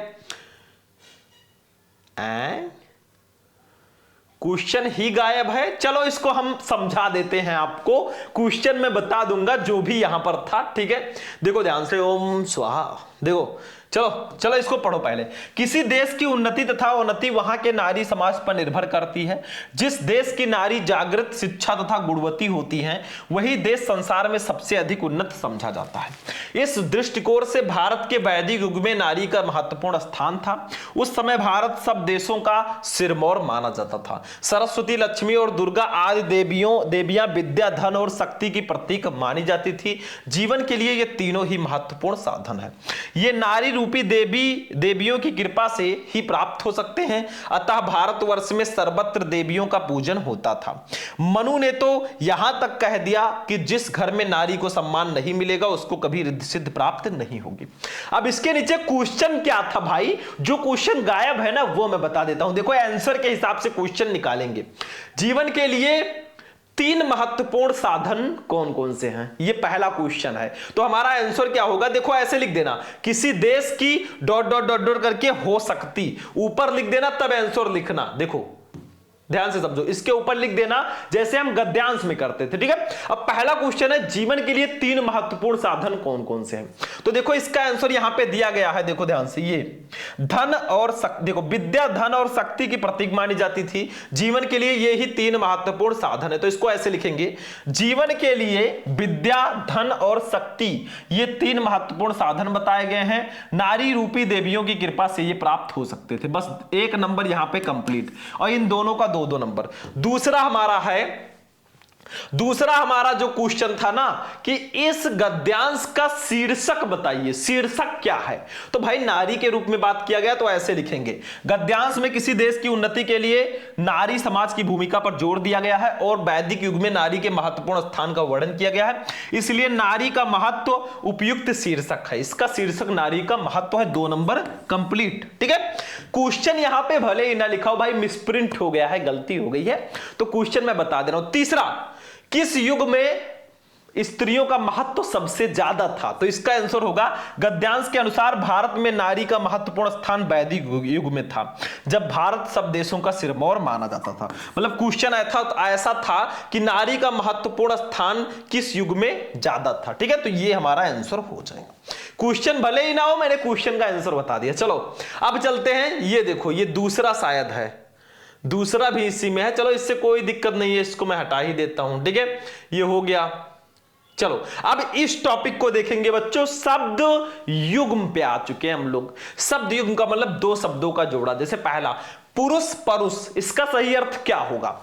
क्वेश्चन ही गायब है। चलो इसको हम समझा देते हैं आपको, क्वेश्चन मैं बता दूंगा जो भी यहां पर था, ठीक है। देखो ध्यान से, ओम स्वाहा। देखो चलो चलो इसको पढ़ो पहले। किसी देश की उन्नति तथा अवनति वहां के नारी समाज पर निर्भर करती है। जिस देश की नारी जागृत, शिक्षा तथा गुणवती होती है वही देश संसार में सबसे अधिक उन्नत समझा जाता है। इस दृष्टिकोण से भारत के वैदिक युग में नारी का महत्वपूर्ण स्थान था। उस समय भारत सब देशों का सिरमौर माना जाता था। सरस्वती, लक्ष्मी और दुर्गा आदि देवियां विद्या, धन और शक्ति की प्रतीक मानी जाती थी। जीवन के लिए ये तीनों ही महत्वपूर्ण साधन है। ये नारी रूपी देवियों की कृपा से ही प्राप्त हो सकते हैं। अतः भारतवर्ष में सर्वत्र देवियों का पूजन होता था। मनु ने तो यहां तक कह दिया कि जिस घर में नारी को सम्मान नहीं मिलेगा उसको कभी रिद्धि सिद्धि प्राप्त नहीं होगी। अब इसके नीचे क्वेश्चन क्या था भाई, जो क्वेश्चन गायब है ना वो मैं बता देता हूं। देखो आंसर के हिसाब से क्वेश्चन निकालेंगे। जीवन के लिए 3 महत्वपूर्ण साधन कौन कौन से हैं, ये पहला क्वेश्चन है। तो हमारा आंसर क्या होगा, देखो ऐसे लिख देना, किसी देश की डॉट डॉट डॉट डॉट करके हो सकती, ऊपर लिख देना तब आंसर लिखना। देखो ध्यान से समझो, इसके ऊपर लिख देना जैसे हम गद्यांश में करते थे, ठीक है। अब पहला क्वेश्चन है जीवन के लिए 3 महत्वपूर्ण साधन कौन कौन से हैं। तो देखो इसका आंसर यहां पे दिया गया है, देखो ध्यान से, ये धन और देखो विद्या, धन और शक्ति की प्रतीक मानी जाती थी। जीवन के लिए ये ही 3 महत्वपूर्ण साधन है। तो इसको ऐसे लिखेंगे, जीवन के लिए विद्या, धन और शक्ति ये 3 महत्वपूर्ण साधन बताए गए हैं। नारी रूपी देवियों की कृपा से ये प्राप्त हो सकते थे। बस 1 नंबर यहां पे कंप्लीट, और इन दोनों का 2 नंबर। दूसरा हमारा जो क्वेश्चन था ना कि इस गद्यांश का शीर्षक बताइए, शीर्षक क्या है। तो भाई नारी के रूप में बात किया गया तो ऐसे लिखेंगे, गद्यांश में किसी देश की उन्नति के लिए नारी समाज की भूमिका पर जोर दिया गया है और वैदिक युग में नारी के महत्वपूर्ण स्थान का वर्णन किया गया है, इसलिए नारी का महत्व उपयुक्त शीर्षक है। इसका शीर्षक नारी का महत्व है, 2 नंबर कंप्लीट, ठीक है। क्वेश्चन यहां पे भले ही ना लिखा हो भाई, मिसप्रिंट हो गया है, गलती हो गई है, तो क्वेश्चन मैं बता दे रहा हूं। तीसरा, किस युग में स्त्रियों का महत्व सबसे ज्यादा था। तो इसका आंसर होगा, गद्यांश के अनुसार भारत में नारी का महत्वपूर्ण स्थान वैदिक युग में था, जब भारत सब देशों का सिरमौर माना जाता था। मतलब क्वेश्चन ऐसा था कि नारी का महत्वपूर्ण स्थान किस युग में ज्यादा था, ठीक है। तो ये हमारा आंसर हो जाएगा। क्वेश्चन भले ही ना हो, मैंने क्वेश्चन का आंसर बता दिया। चलो अब चलते हैं, ये देखो ये दूसरा शायद है, दूसरा भी इसी में है। चलो इससे कोई दिक्कत नहीं है, इसको मैं हटा ही देता हूं, ठीक है। ये हो गया। चलो अब इस टॉपिक को देखेंगे बच्चों, शब्द युग्म पे आ चुके हैं हम लोग। शब्द युग्म का मतलब 2 शब्दों का जोड़ा। जैसे पहला पुरुष परुष, इसका सही अर्थ क्या होगा,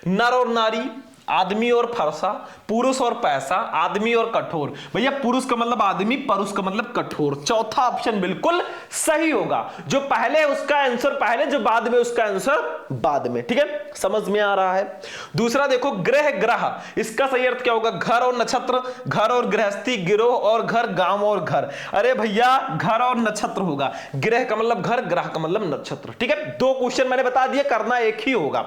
नर और नारी, आदमी और फरसा, पुरुष और पैसा, आदमी और कठोर। भैया पुरुष का मतलब आदमी, परुष का मतलब कठोर। चौथा ऑप्शन बिल्कुल सही होगा, जो पहले उसका आंसर पहले, जो बाद में उसका आंसर बाद में, ठीक है। समझ में आ रहा है। दूसरा देखो ग्रह ग्रह, इसका सही अर्थ क्या होगा, घर और नक्षत्र, घर और गृहस्थी, गिरोह और घर, गांव और घर। अरे भैया घर और नक्षत्र होगा, ग्रह का मतलब घर, ग्रह का मतलब नक्षत्र, ठीक है। 2 क्वेश्चन मैंने बता दिए, करना एक ही होगा।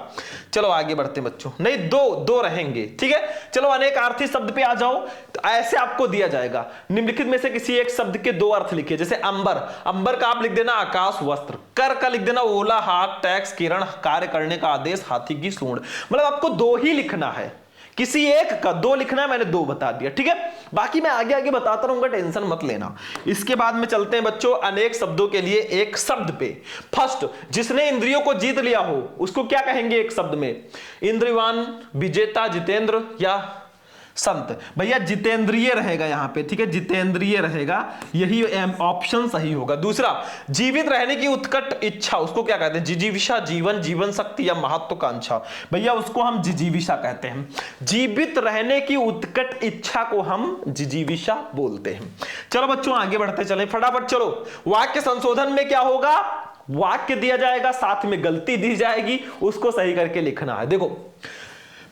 चलो आगे बढ़ते बच्चों, नहीं दो रहेंगे, ठीक है। चलो अनेकार्थी शब्द पे आ जाओ। तो ऐसे आपको दिया जाएगा, निम्नलिखित में से किसी एक शब्द के 2 अर्थ लिखिए। जैसे अंबर, अंबर का आप लिख देना आकाश वस्त्र, कर का लिख देना ओला हाथ, टैक्स किरण, कार्य करने का आदेश, हाथी की सूंड। मतलब आपको 2 ही लिखना है किसी एक का, दो लिखना है, मैंने दो बता दिया, ठीक है। बाकी मैं आगे आगे बताता रहूंगा, टेंशन मत लेना। इसके बाद में चलते हैं बच्चों अनेक शब्दों के लिए एक शब्द पे। फर्स्ट, जिसने इंद्रियों को जीत लिया हो उसको क्या कहेंगे एक शब्द में? इंद्रियवान, विजेता, जितेंद्र या संत। भैया जितेंद्रिय रहेगा यहां पे, ठीक है, जितेंद्रिय रहेगा, यही ऑप्शन सही होगा। दूसरा, जीवित रहने की उत्कट इच्छा, उसको क्या कहते हैं? जिजीविषा, जीवन, जीवन शक्ति या महत्वाकांक्षा। भैया उसको हम जिजीविषा कहते हैं। जीवित रहने की उत्कट इच्छा को हम जिजीविषा बोलते हैं। चलो बच्चों आगे बढ़ते चले फटाफट। चलो, वाक्य संशोधन में क्या होगा? वाक्य दिया जाएगा, साथ में गलती दी जाएगी, उसको सही करके लिखना है। देखो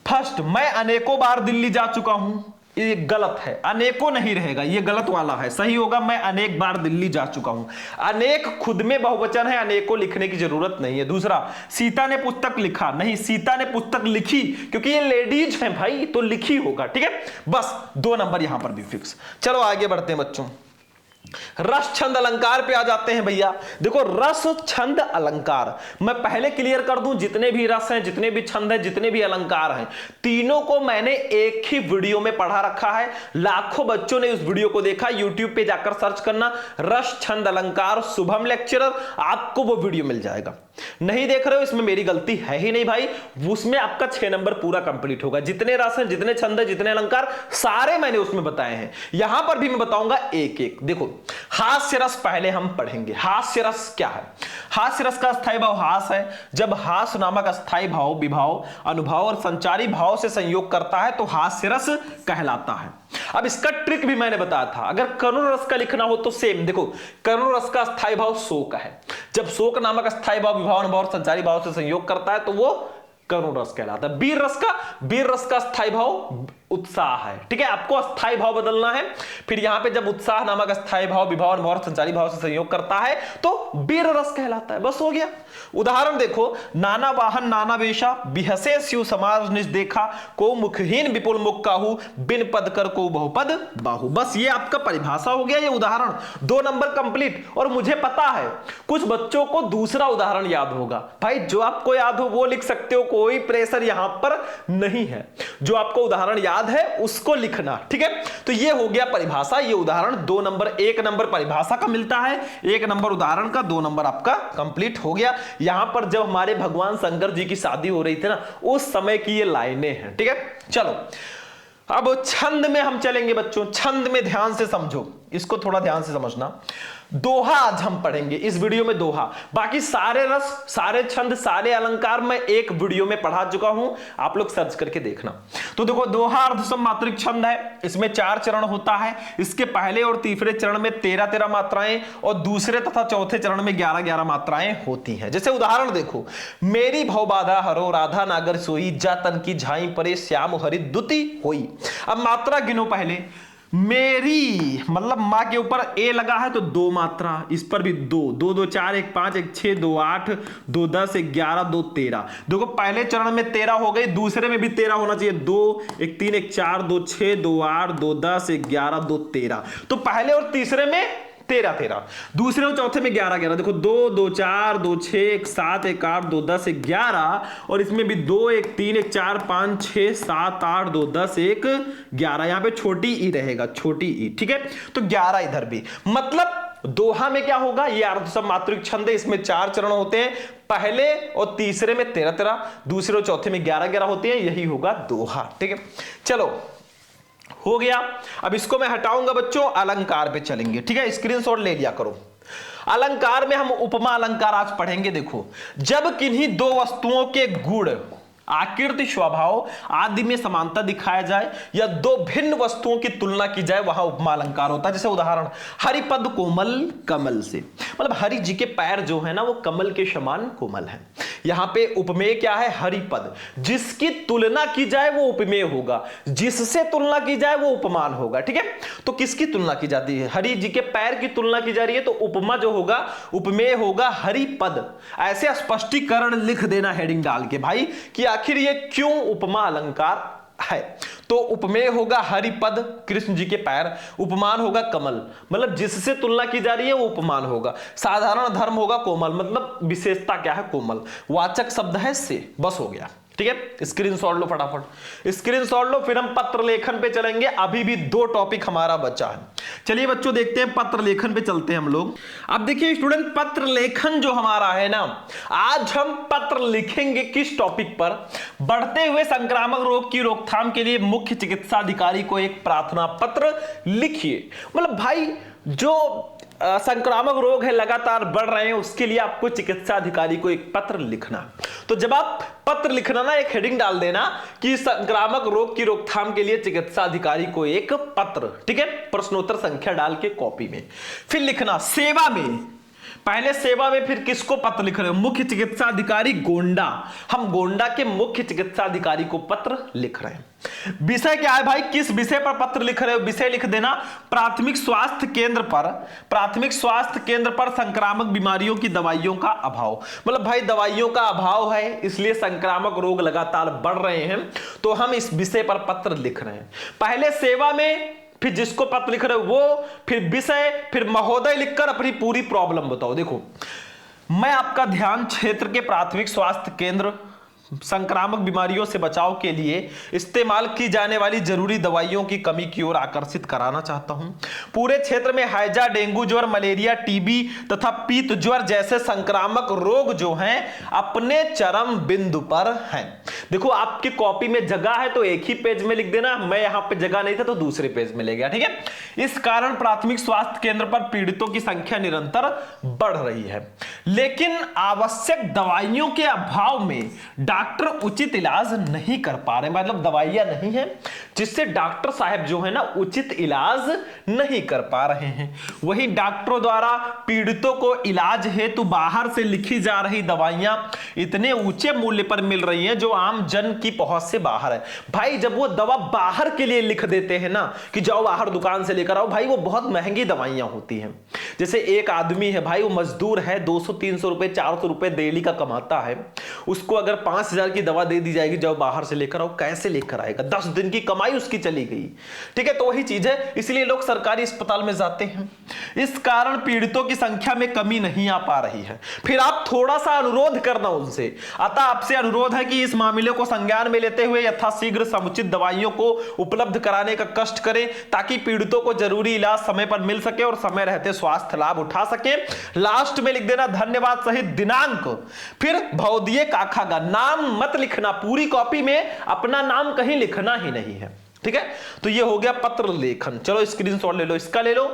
फर्स्ट, मैं अनेकों बार दिल्ली जा चुका हूं, ये गलत है, अनेकों नहीं रहेगा, ये गलत वाला है। सही होगा मैं अनेक बार दिल्ली जा चुका हूं। अनेक खुद में बहुवचन है, अनेकों लिखने की जरूरत नहीं है। दूसरा, सीता ने पुस्तक लिखा, नहीं, सीता ने पुस्तक लिखी, क्योंकि ये लेडीज है भाई, तो लिखी होगा, ठीक है। बस 2 नंबर यहां पर भी फिक्स। चलो आगे बढ़ते हैं बच्चों, रस छंद अलंकार पे आ जाते हैं भैया। देखो रस छंद अलंकार मैं पहले क्लियर कर दूं, जितने भी रस हैं, जितने भी छंद हैं, जितने भी अलंकार हैं, तीनों को मैंने एक ही वीडियो में पढ़ा रखा है। लाखों बच्चों ने उस वीडियो को देखा, यूट्यूब पे जाकर सर्च करना रस छंद अलंकार शुभम लेक्चरर, आपको वो वीडियो मिल जाएगा। नहीं देख रहे हो, इसमें मेरी गलती है ही नहीं भाई, उसमें आपका 6 नंबर पूरा कंप्लीट होगा। जितने रस हैं, जितने छंद हैं, जितने अलंकार, सारे मैंने उसमें बताए हैं। यहां पर भी मैं बताऊंगा एक एक। देखो हास्य रस पहले हम पढ़ेंगे। हास्य रस क्या है? हास्य रस का स्थायी भाव हास है। जब हास नामक स्थायी भाव विभाव, अनुभव और संचारी भाव से संयोग करता है तो हास्य रस कहलाता है। अब इसका ट्रिक भी मैंने बताया था। अगर करुण रस का लिखना हो तो सेम, देखो करुण रस का स्थायी भाव शोक है। जब शोक नामक स्थायी भाव विभाव, अनुभव और संचारी भाव से संयोग करता है तो वो करुण रस कहलाता है। वीर रस का स्थायी भाव उत्साह है, ठीक है। आपको स्थायी भाव बदलना है। फिर यहां पे जब उत्साह नामक स्थायी भाव विभाव, अनुभव और संचारी भाव से संयोग करता है तो वीर रस कहलाता है। बस हो गया। उदाहरण देखो, नाना वाहन नाना वेशा, बिहसे स्यु समाज निज देखा, को मुखहीन विपुल मुख काहू, बिन पद कर को बहुपद बाहु। बस ये आपका परिभाषा हो गया, ये उदाहरण 2 नंबर कंप्लीट। और मुझे पता है कुछ बच्चों को दूसरा उदाहरण याद होगा। भाई जो आपको याद हो वो लिख सकते हो, कोई प्रेशर यहां पर नहीं है। जो आपको उदाहरण याद है उसको लिखना, ठीक है। तो ये हो गया परिभाषा, ये उदाहरण 2 नंबर, 1 नंबर परिभाषा का मिलता है, 1 नंबर उदाहरण का, 2 नंबर आपका कंप्लीट हो गया। यहां पर जब हमारे भगवान शंकर जी की शादी हो रही थी ना, उस समय की ये लाइनें हैं, ठीक है। चलो अब छंद में हम चलेंगे बच्चों। छंद में ध्यान से समझो, इसको थोड़ा ध्यान से समझना। दोहा आज हम पढ़ेंगे इस वीडियो में, दोहा। बाकी सारे रस, सारे छंद, सारे अलंकार मैं एक वीडियो में पढ़ा चुका हूं, आप लोग सर्च करके देखना। तो देखो दोहा अर्धसम मात्रिक छंद है, इसमें 4 चरण होता है। इसके पहले और तीसरे चरण में 13-13 मात्राएं और दूसरे तथा चौथे चरण में 11-11 मात्राएं होती हैं। जैसे उदाहरण देखो, मेरी भव बाधा हरो, राधा नागर सोई, जा तन की झाई परे, श्याम हरि दुति होई। अब मात्रा गिनो पहले। मेरी मतलब मां के ऊपर ए लगा है तो 2 मात्रा, इस पर भी 2, 2 2 4 1 5 1 6 2 8 2 10 1 11 2 13। देखो पहले चरण में 13 हो गई, दूसरे में भी 13 होना चाहिए। 2 1 3 1 4 2 6 2 8 2 10 1 11 2 13। तो पहले और तीसरे में 13-13, दूसरे और चौथे में 11-11। देखो 2 2 4 2 6 1 7 1 8 2 10 1 11, और इसमें भी 2 1 3 1 4 5 6 7 8 2 10 1 11। यहां पे छोटी ई रहेगा, छोटी ई, ठीक है। तो 11 इधर भी, मतलब दोहा में क्या होगा, ये अर्धसम मात्रिक छंद है, इसमें 4 चरण होते हैं। पहले और तीसरे में 13-13, दूसरे और चौथे में 11-11 होते हैं, यही होगा दोहा, ठीक है। चलो हो गया। अब इसको मैं हटाऊंगा बच्चों, अलंकार पे चलेंगे, ठीक है। स्क्रीनशॉट ले लिया करो। अलंकार में हम उपमा अलंकार आज पढ़ेंगे। देखो, जब किन्हीं 2 वस्तुओं के गुण, आकृति, स्वभाव आदि में समानता दिखाया जाए या 2 भिन्न वस्तुओं की तुलना की जाए, वहां उपमा अलंकार होता है। जैसे उदाहरण, हरिपद कोमल कमल से, मतलब हरि जी के पैर जो है ना वो कमल के समान कोमल है। यहां पे उपमेय क्या है, हरिपद। जिसकी तुलना की जाए वो उपमेय होगा, जिससे तुलना की जाए वो उपमान होगा, ठीक है। तो किसकी तुलना की जाती है, हरि जी के पैर की तुलना की जा रही है, तो उपमा जो होगा उपमेय होगा हरिपद। ऐसे स्पष्टीकरण लिख देना हेडिंग डाल के भाई कि आखिर ये क्यों उपमा अलंकार है। तो उपमेय होगा हरिपद, कृष्ण जी के पैर, उपमान होगा कमल, मतलब जिससे तुलना की जा रही है वो उपमान होगा। साधारण धर्म होगा कोमल, मतलब विशेषता क्या है, कोमल। वाचक शब्द है से, बस हो गया। ठीक है, स्क्रीनशॉट लो फटाफट, स्क्रीनशॉट लो, फिर हम पत्र लेखन पे चलेंगे। अभी भी 2 टॉपिक हमारा बचा है। चलिए बच्चों देखते हैं, पत्र लेखन पे चलते हैं हम लोग। अब देखिए स्टूडेंट, पत्र लेखन जो हमारा है ना, आज हम पत्र लिखेंगे किस टॉपिक पर? बढ़ते हुए संक्रामक रोग की रोकथाम के लिए मुख्य चिकित्सा अधिकारी को एक प्रार्थना पत्र लिखिए। मतलब भाई जो संक्रामक रोग है लगातार बढ़ रहे हैं, उसके लिए आपको चिकित्सा अधिकारी को एक पत्र लिखना। तो जब आप पत्र लिखना ना, एक हेडिंग डाल देना कि संक्रामक रोग की रोकथाम के लिए चिकित्सा अधिकारी को एक पत्र, ठीक है, प्रश्नोत्तर संख्या डाल के कॉपी में। फिर लिखना सेवा में, पहले सेवा में, फिर किसको पत्र लिख रहे हो? मुख्य चिकित्सा अधिकारी गोंडा, हम गोंडा के मुख्य चिकित्सा अधिकारी को पत्र लिख रहे हैं। विषय क्या है भाई, किस विषय पर पत्र लिख रहे हो? विषय लिख देना प्राथमिक स्वास्थ्य केंद्र पर, प्राथमिक स्वास्थ्य केंद्र पर संक्रामक बीमारियों की दवाइयों का अभाव। मतलब भाई दवाइयों का अभाव है, इसलिए संक्रामक रोग लगातार बढ़ रहे हैं, तो हम इस विषय पर पत्र लिख रहे हैं। पहले सेवा में, फिर जिसको पत्र लिख रहे हो वो, फिर विषय, फिर महोदय लिखकर अपनी पूरी प्रॉब्लम बताओ। देखो, मैं आपका ध्यान क्षेत्र के प्राथमिक स्वास्थ्य केंद्र संक्रामक बीमारियों से बचाव के लिए इस्तेमाल की जाने वाली जरूरी दवाइयों की कमी की ओर आकर्षित कराना चाहता हूं। पूरे क्षेत्र में हैजा, डेंगू ज्वर, मलेरिया, टीबी तथा पीत ज्वर जैसे संक्रामक रोग जो हैं अपने चरम बिंदु पर हैं। देखो आपकी कॉपी में जगह है तो एक ही पेज में लिख देना, मैं यहां पे जगह नहीं था तो दूसरे पेज में ले गया, ठीक है। इस कारण प्राथमिक स्वास्थ्य केंद्र पर पीड़ितों की संख्या निरंतर बढ़ रही है, लेकिन आवश्यक दवाइयों के अभाव में डॉक्टर उचित इलाज नहीं कर पा रहे। मतलब दवाइयां नहीं है जिससे डॉक्टर साहब जो है ना उचित इलाज नहीं कर पा रहे हैं। वही डॉक्टरों द्वारा पीड़ितों को इलाज हेतु बाहर से लिखी जा रही दवाइयां इतने ऊंचे मूल्य पर मिल रही हैं जो आम जन की पहुंच से बाहर है। भाई जब वो दवा बाहर के लिए लिख देते हैं ना कि जाओ बाहर दुकान से लेकर आओ, भाई वो बहुत महंगी दवाइयां होती हैं। जैसे एक आदमी है भाई, वो मजदूर है, 200-300 रुपए 400 रुपए डेली का कमाता है, उसको अगर 5,000 की दवा दे दी जाएगी जाओ बाहर से लेकर आओ, कैसे लेकर आएगा? 10 दिन की कमाई उसकी चली गई, ठीक है। तो वही चीज है, इसलिए लोग सरकारी अस्पताल में जाते हैं। इस कारण पीड़ितों की संख्या में कमी नहीं आ पा रही है। फिर आप थोड़ा सा अनुरोध करना उनसे, अतः आपसे अनुरोध है कि इस मामले को संज्ञान में लेते हुए यथाशीघ्र समुचित दवाइयों को उपलब्ध कराने का कष्ट करें ताकि पीड़ितों को जरूरी इलाज समय पर मिल सके और समय रहते स्वास्थ्य लाभ उठा सके। लास्ट में लिख देना धन्यवाद सहित दिनांक, फिर भौदिये काखागा। नाम मत लिखना, पूरी कॉपी में अपना नाम कहीं लिखना ही नहीं है, ठीक है। तो ये हो गया पत्र लेखन। चलो स्क्रीनशॉट ले लो, इसका ले लो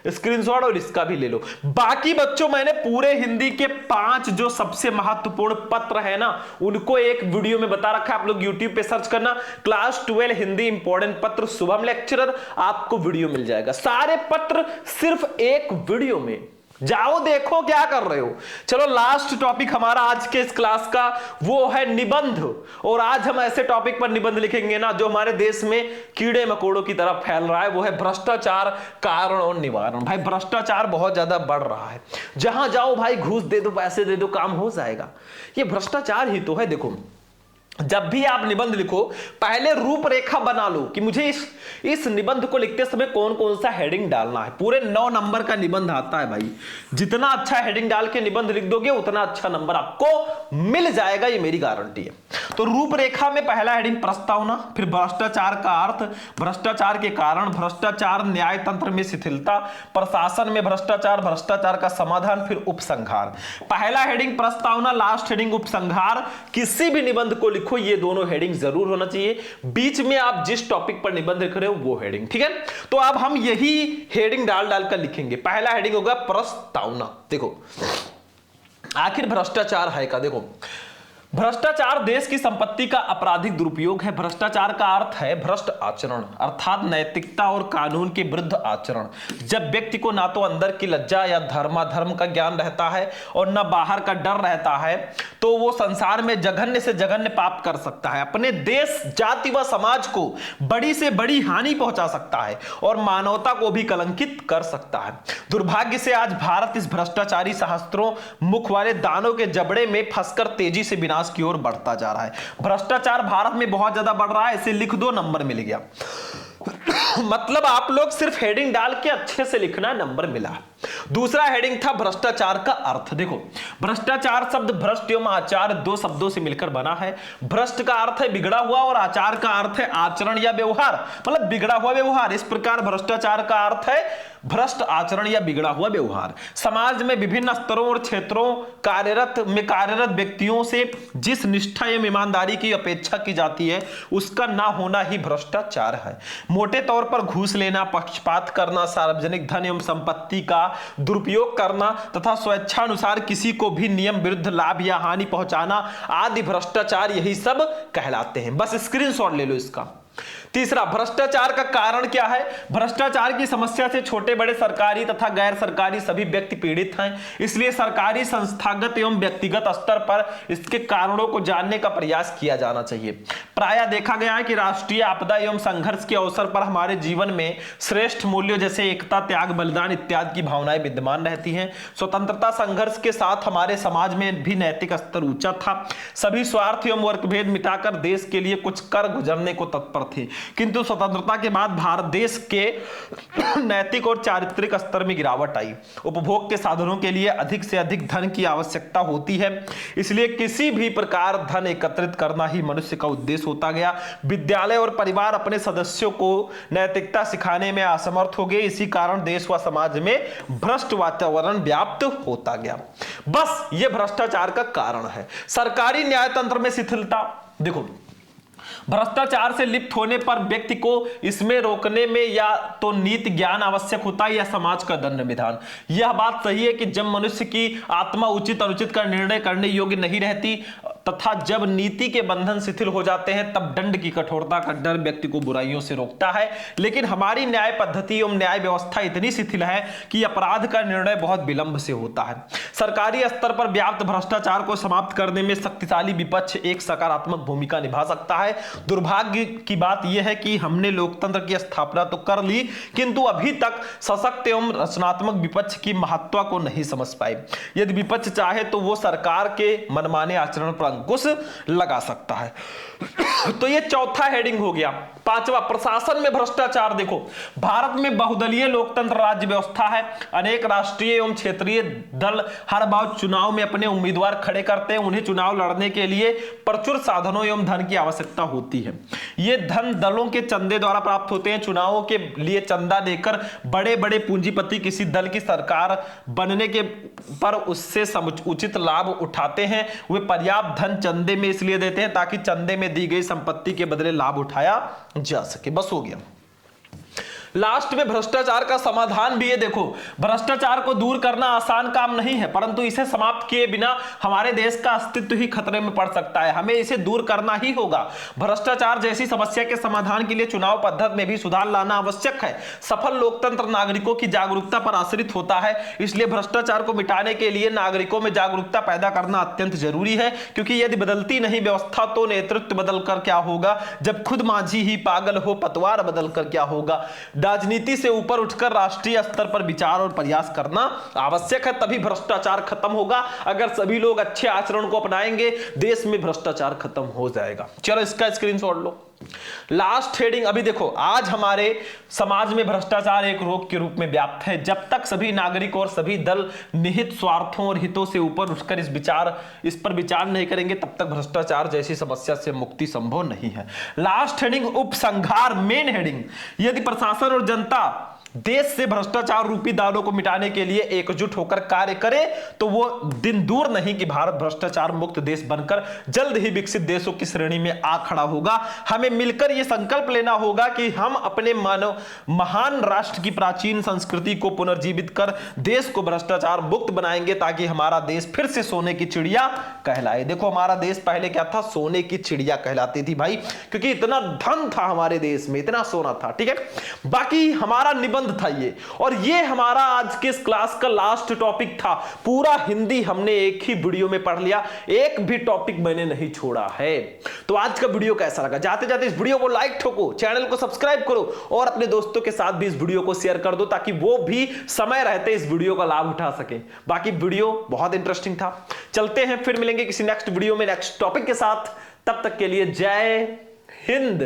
स्क्रीनशॉट और इसका भी ले लो। बाकी बच्चों मैंने पूरे हिंदी के 5 जो सबसे महत्वपूर्ण पत्र है ना उनको एक वीडियो में बता रखा है। आप लोग YouTube पे सर्च करना क्लास 12 हिंदी इंपॉर्टेंट पत्र शुभम लेक्चरर, आपको वीडियो मिल जाएगा। सारे पत्र सिर्फ एक वीडियो में, जाओ देखो क्या कर रहे हो। चलो लास्ट टॉपिक हमारा आज के इस क्लास का वो है निबंध, और आज हम ऐसे टॉपिक पर निबंध लिखेंगे ना जो हमारे देश में कीड़े मकोड़ों की तरह फैल रहा है, वो है भ्रष्टाचार कारण और निवारण। भाई भ्रष्टाचार बहुत ज्यादा बढ़ रहा है, जहां जाओ भाई घूस दे दो, पैसे दे दो, काम हो जाएगा। ये भ्रष्टाचार ही तो है। देखो जब भी आप निबंध लिखो पहले रूपरेखा बना लो कि मुझे इस निबंध को लिखते समय कौन कौन सा हेडिंग डालना है। पूरे 9 नंबर का निबंध आता है भाई, जितना अच्छा हेडिंग डाल के निबंध लिख दोगे उतना अच्छा नंबर आपको मिल जाएगा, ये मेरी गारंटी है। तो रूपरेखा में पहला हेडिंग प्रस्तावना, फिर भ्रष्टाचार का अर्थ, भ्रष्टाचार के कारण, भ्रष्टाचार न्याय तंत्र में शिथिलता, प्रशासन में भ्रष्टाचार, भ्रष्टाचार का समाधान, फिर उपसंहार। पहला हेडिंग प्रस्तावना, लास्ट हेडिंग उपसंहार। किसी भी निबंध को लिखो ये दोनों हेडिंग जरूर होना चाहिए, बीच में आप जिस टॉपिक पर निबंध लिख रहे हो वो हेडिंग, ठीक है। तो अब हम यही हेडिंग डाल डाल कर लिखेंगे। पहला हेडिंग होगा प्रस्तावना। देखो आखिर भ्रष्टाचार है का, देखो भ्रष्टाचार देश की संपत्ति का आपराधिक दुरुपयोग है। भ्रष्टाचार का अर्थ है भ्रष्ट आचरण, अर्थात नैतिकता और कानून के विरुद्ध आचरण। जब व्यक्ति को ना तो अंदर की लज्जा या धर्माधर्म का ज्ञान रहता है और न बाहर का डर रहता है, तो वो संसार में जघन्य से जघन्य पाप कर सकता है, अपने देश, जाति व समाज को बड़ी से बड़ी हानि पहुंचा सकता है और मानवता को भी कलंकित कर सकता है। दुर्भाग्य से आज भारत इस भ्रष्टाचारी सहस्त्रों मुख वाले दानों के जबड़े में फंसकर तेजी से विनाश की ओर बढ़ता जा रहा है। भ्रष्टाचार भारत में बहुत ज्यादा बढ़ रहा है, इसे लिख दो, नंबर मिल गया। मतलब आप लोग सिर्फ हेडिंग डाल के अच्छे से लिखना, नंबर मिला। दूसरा हेडिंग था भ्रष्टाचार का अर्थ। देखो, भ्रष्टाचार शब्द भ्रष्ट एवं आचार दो शब्दों से मिलकर बना है। भ्रष्ट का अर्थ है बिगड़ा हुआ और आचार का अर्थ है आचरण या व्यवहार, मतलब बिगड़ा हुआ व्यवहार। इस प्रकार भ्रष्टाचार का अर्थ है भ्रष्ट आचरण या बिगड़ा हुआ व्यवहार। समाज में विभिन्न स्तरों और क्षेत्रों कार्यरत व्यक्तियों से जिस निष्ठा एवं ईमानदारी की अपेक्षा की जाती है उसका ना होना ही भ्रष्टाचार है। मोटे तौर पर घूस लेना, पक्षपात करना, सार्वजनिक धन एवं संपत्ति का दुरुपयोग करना तथा स्वेच्छानुसार किसी को भी नियम विरुद्ध लाभ या हानि पहुंचाना आदि भ्रष्टाचार, यही सब कहलाते हैं। बस स्क्रीनशॉट ले लो इसका। तीसरा, भ्रष्टाचार का कारण क्या है? भ्रष्टाचार की समस्या से छोटे बड़े सरकारी तथा गैर सरकारी सभी व्यक्ति पीड़ित हैं, इसलिए सरकारी, संस्थागत एवं व्यक्तिगत स्तर पर इसके कारणों को जानने का प्रयास किया जाना चाहिए। प्रायः देखा गया है कि राष्ट्रीय आपदा एवं संघर्ष के अवसर पर हमारे जीवन में श्रेष्ठ मूल्यों जैसे एकता, त्याग, बलिदान इत्यादि की भावनाएं विद्यमान रहती हैं। स्वतंत्रता संघर्ष के साथ हमारे समाज में भी नैतिक स्तर ऊंचा था। सभी स्वार्थ एवं वर्गभेद मिटाकर देश के लिए कुछ कर गुजरने को तत्पर थे, किंतु स्वतंत्रता के बाद भारत देश के नैतिक और चारित्रिक स्तर में गिरावट आई। उपभोग के साधनों के लिए अधिक से अधिक धन की आवश्यकता होती है, इसलिए किसी भी प्रकार धन एकत्रित करना ही मनुष्य का उद्देश्य होता गया। विद्यालय और परिवार अपने सदस्यों को नैतिकता सिखाने में असमर्थ हो गए, इसी कारण देश व समाज में भ्रष्ट वातावरण व्याप्त होता गया। बस ये भ्रष्टाचार का कारण है। सरकारी न्यायतंत्र में शिथिलता। देखो, भ्रष्टाचार से लिप्त होने पर व्यक्ति को इसमें रोकने में या तो नीति ज्ञान आवश्यक होता है या समाज का दंड विधान। यह बात सही है कि जब मनुष्य की आत्मा उचित अनुचित का निर्णय करने योग्य नहीं रहती तथा जब नीति के बंधन शिथिल हो जाते हैं तब दंड की कठोरता का डर व्यक्ति को बुराइयों से रोकता है। लेकिन हमारी न्याय पद्धति एवं न्याय व्यवस्था इतनी शिथिल है कि अपराध का निर्णय बहुत विलंब से होता है। सरकारी स्तर पर व्याप्त भ्रष्टाचार को समाप्त करने में शक्तिशाली विपक्ष एक सकारात्मक भूमिका निभा सकता है। दुर्भाग्य की बात यह है कि हमने लोकतंत्र की स्थापना तो कर ली, किंतु अभी तक सशक्त एवं रचनात्मक विपक्ष की महत्ता को नहीं समझ पाए। यदि विपक्ष चाहे तो वो सरकार के मनमाने आचरण पर अंकुश लगा सकता है। तो ये चौथा हेडिंग हो गया। पांचवा, प्रशासन में भ्रष्टाचार। देखो, भारत में बहुदलीय लोकतंत्र राज्य व्यवस्था है। अनेक राष्ट्रीय एवं क्षेत्रीय दल हर बार चुनाव में अपने उम्मीदवार खड़े करते हैं। उन्हें चुनाव लड़ने के लिए प्रचुर साधनों एवं धन की आवश्यकता होती है। ये धन दलों के चंदे द्वारा प्राप्त होते हैं। चुनावों के लिए चंदा देकर बड़े बड़े पूंजीपति किसी दल की सरकार बनने के पर उससे उचित लाभ उठाते हैं। वे पर्याप्त धन चंदे में इसलिए देते हैं ताकि चंदे में दी गई संपत्ति के बदले लाभ उठाया जा सके। बस हो गया। लास्ट में भ्रष्टाचार का समाधान भी है। देखो, भ्रष्टाचार को दूर करना आसान काम नहीं है, परंतु इसे समाप्त किए बिना हमारे देश का अस्तित्व ही खतरे में पड़ सकता है। हमें इसे दूर करना ही होगा। भ्रष्टाचार जैसी समस्या के समाधान के लिए चुनाव पद्धति में भी सुधार लाना आवश्यक है। सफल लोकतंत्र नागरिकों की जागरूकता पर आश्रित होता है, इसलिए भ्रष्टाचार को मिटाने के लिए नागरिकों में जागरूकता पैदा करना अत्यंत जरूरी है। क्योंकि यदि बदलती नहीं व्यवस्था तो नेतृत्व बदलकर क्या होगा? जब खुद माझी ही पागल हो, पतवार बदलकर क्या होगा? राजनीति से ऊपर उठकर राष्ट्रीय स्तर पर विचार और प्रयास करना आवश्यक है, तभी भ्रष्टाचार खत्म होगा। अगर सभी लोग अच्छे आचरण को अपनाएंगे, देश में भ्रष्टाचार खत्म हो जाएगा। चलो इसका स्क्रीनशॉट लो। Last heading. अभी देखो, आज हमारे समाज में भ्रष्टाचार एक रोग के रूप में व्याप्त है। जब तक सभी नागरिक और सभी दल निहित स्वार्थों और हितों से ऊपर उठकर इस पर विचार नहीं करेंगे, तब तक भ्रष्टाचार जैसी समस्या से मुक्ति संभव नहीं है। लास्ट हेडिंग, उपसंहार। मेन हेडिंग, यदि प्रशासन और जनता देश से भ्रष्टाचार रूपी दानों को मिटाने के लिए एकजुट होकर कार्य करे तो वो दिन दूर नहीं कि भारत भ्रष्टाचार मुक्त देश बनकर जल्द ही विकसित देशों की श्रेणी में आ खड़ा होगा। हमें मिलकर यह संकल्प लेना होगा कि हम अपने महान राष्ट्र की प्राचीन संस्कृति को पुनर्जीवित कर देश को भ्रष्टाचार मुक्त बनाएंगे, ताकि हमारा देश फिर से सोने की चिड़िया कहलाए। देखो, हमारा देश पहले क्या था? सोने की चिड़िया कहलाती थी भाई, क्योंकि इतना धन था हमारे देश में, इतना सोना था। ठीक है, बाकी हमारा निबंध था ये, और ये हमारा आज के इस क्लास का लास्ट टॉपिक था। पूरा हिंदी हमने एक ही वीडियो में पढ़ लिया, एक भी टॉपिक मैंने नहीं छोड़ा है। तो आज का वीडियो कैसा लगा? जाते जाते इस वीडियो को लाइक ठोको, चैनल को सब्सक्राइब करो और अपने दोस्तों के साथ भी इस वीडियो को शेयर कर दो, ताकि वो भी समय रहते इस वीडियो का लाभ उठा सके। बाकी वीडियो बहुत इंटरेस्टिंग था। चलते हैं, फिर मिलेंगे किसी नेक्स्ट वीडियो में नेक्स्ट टॉपिक के साथ। तब तक के लिए जय हिंद।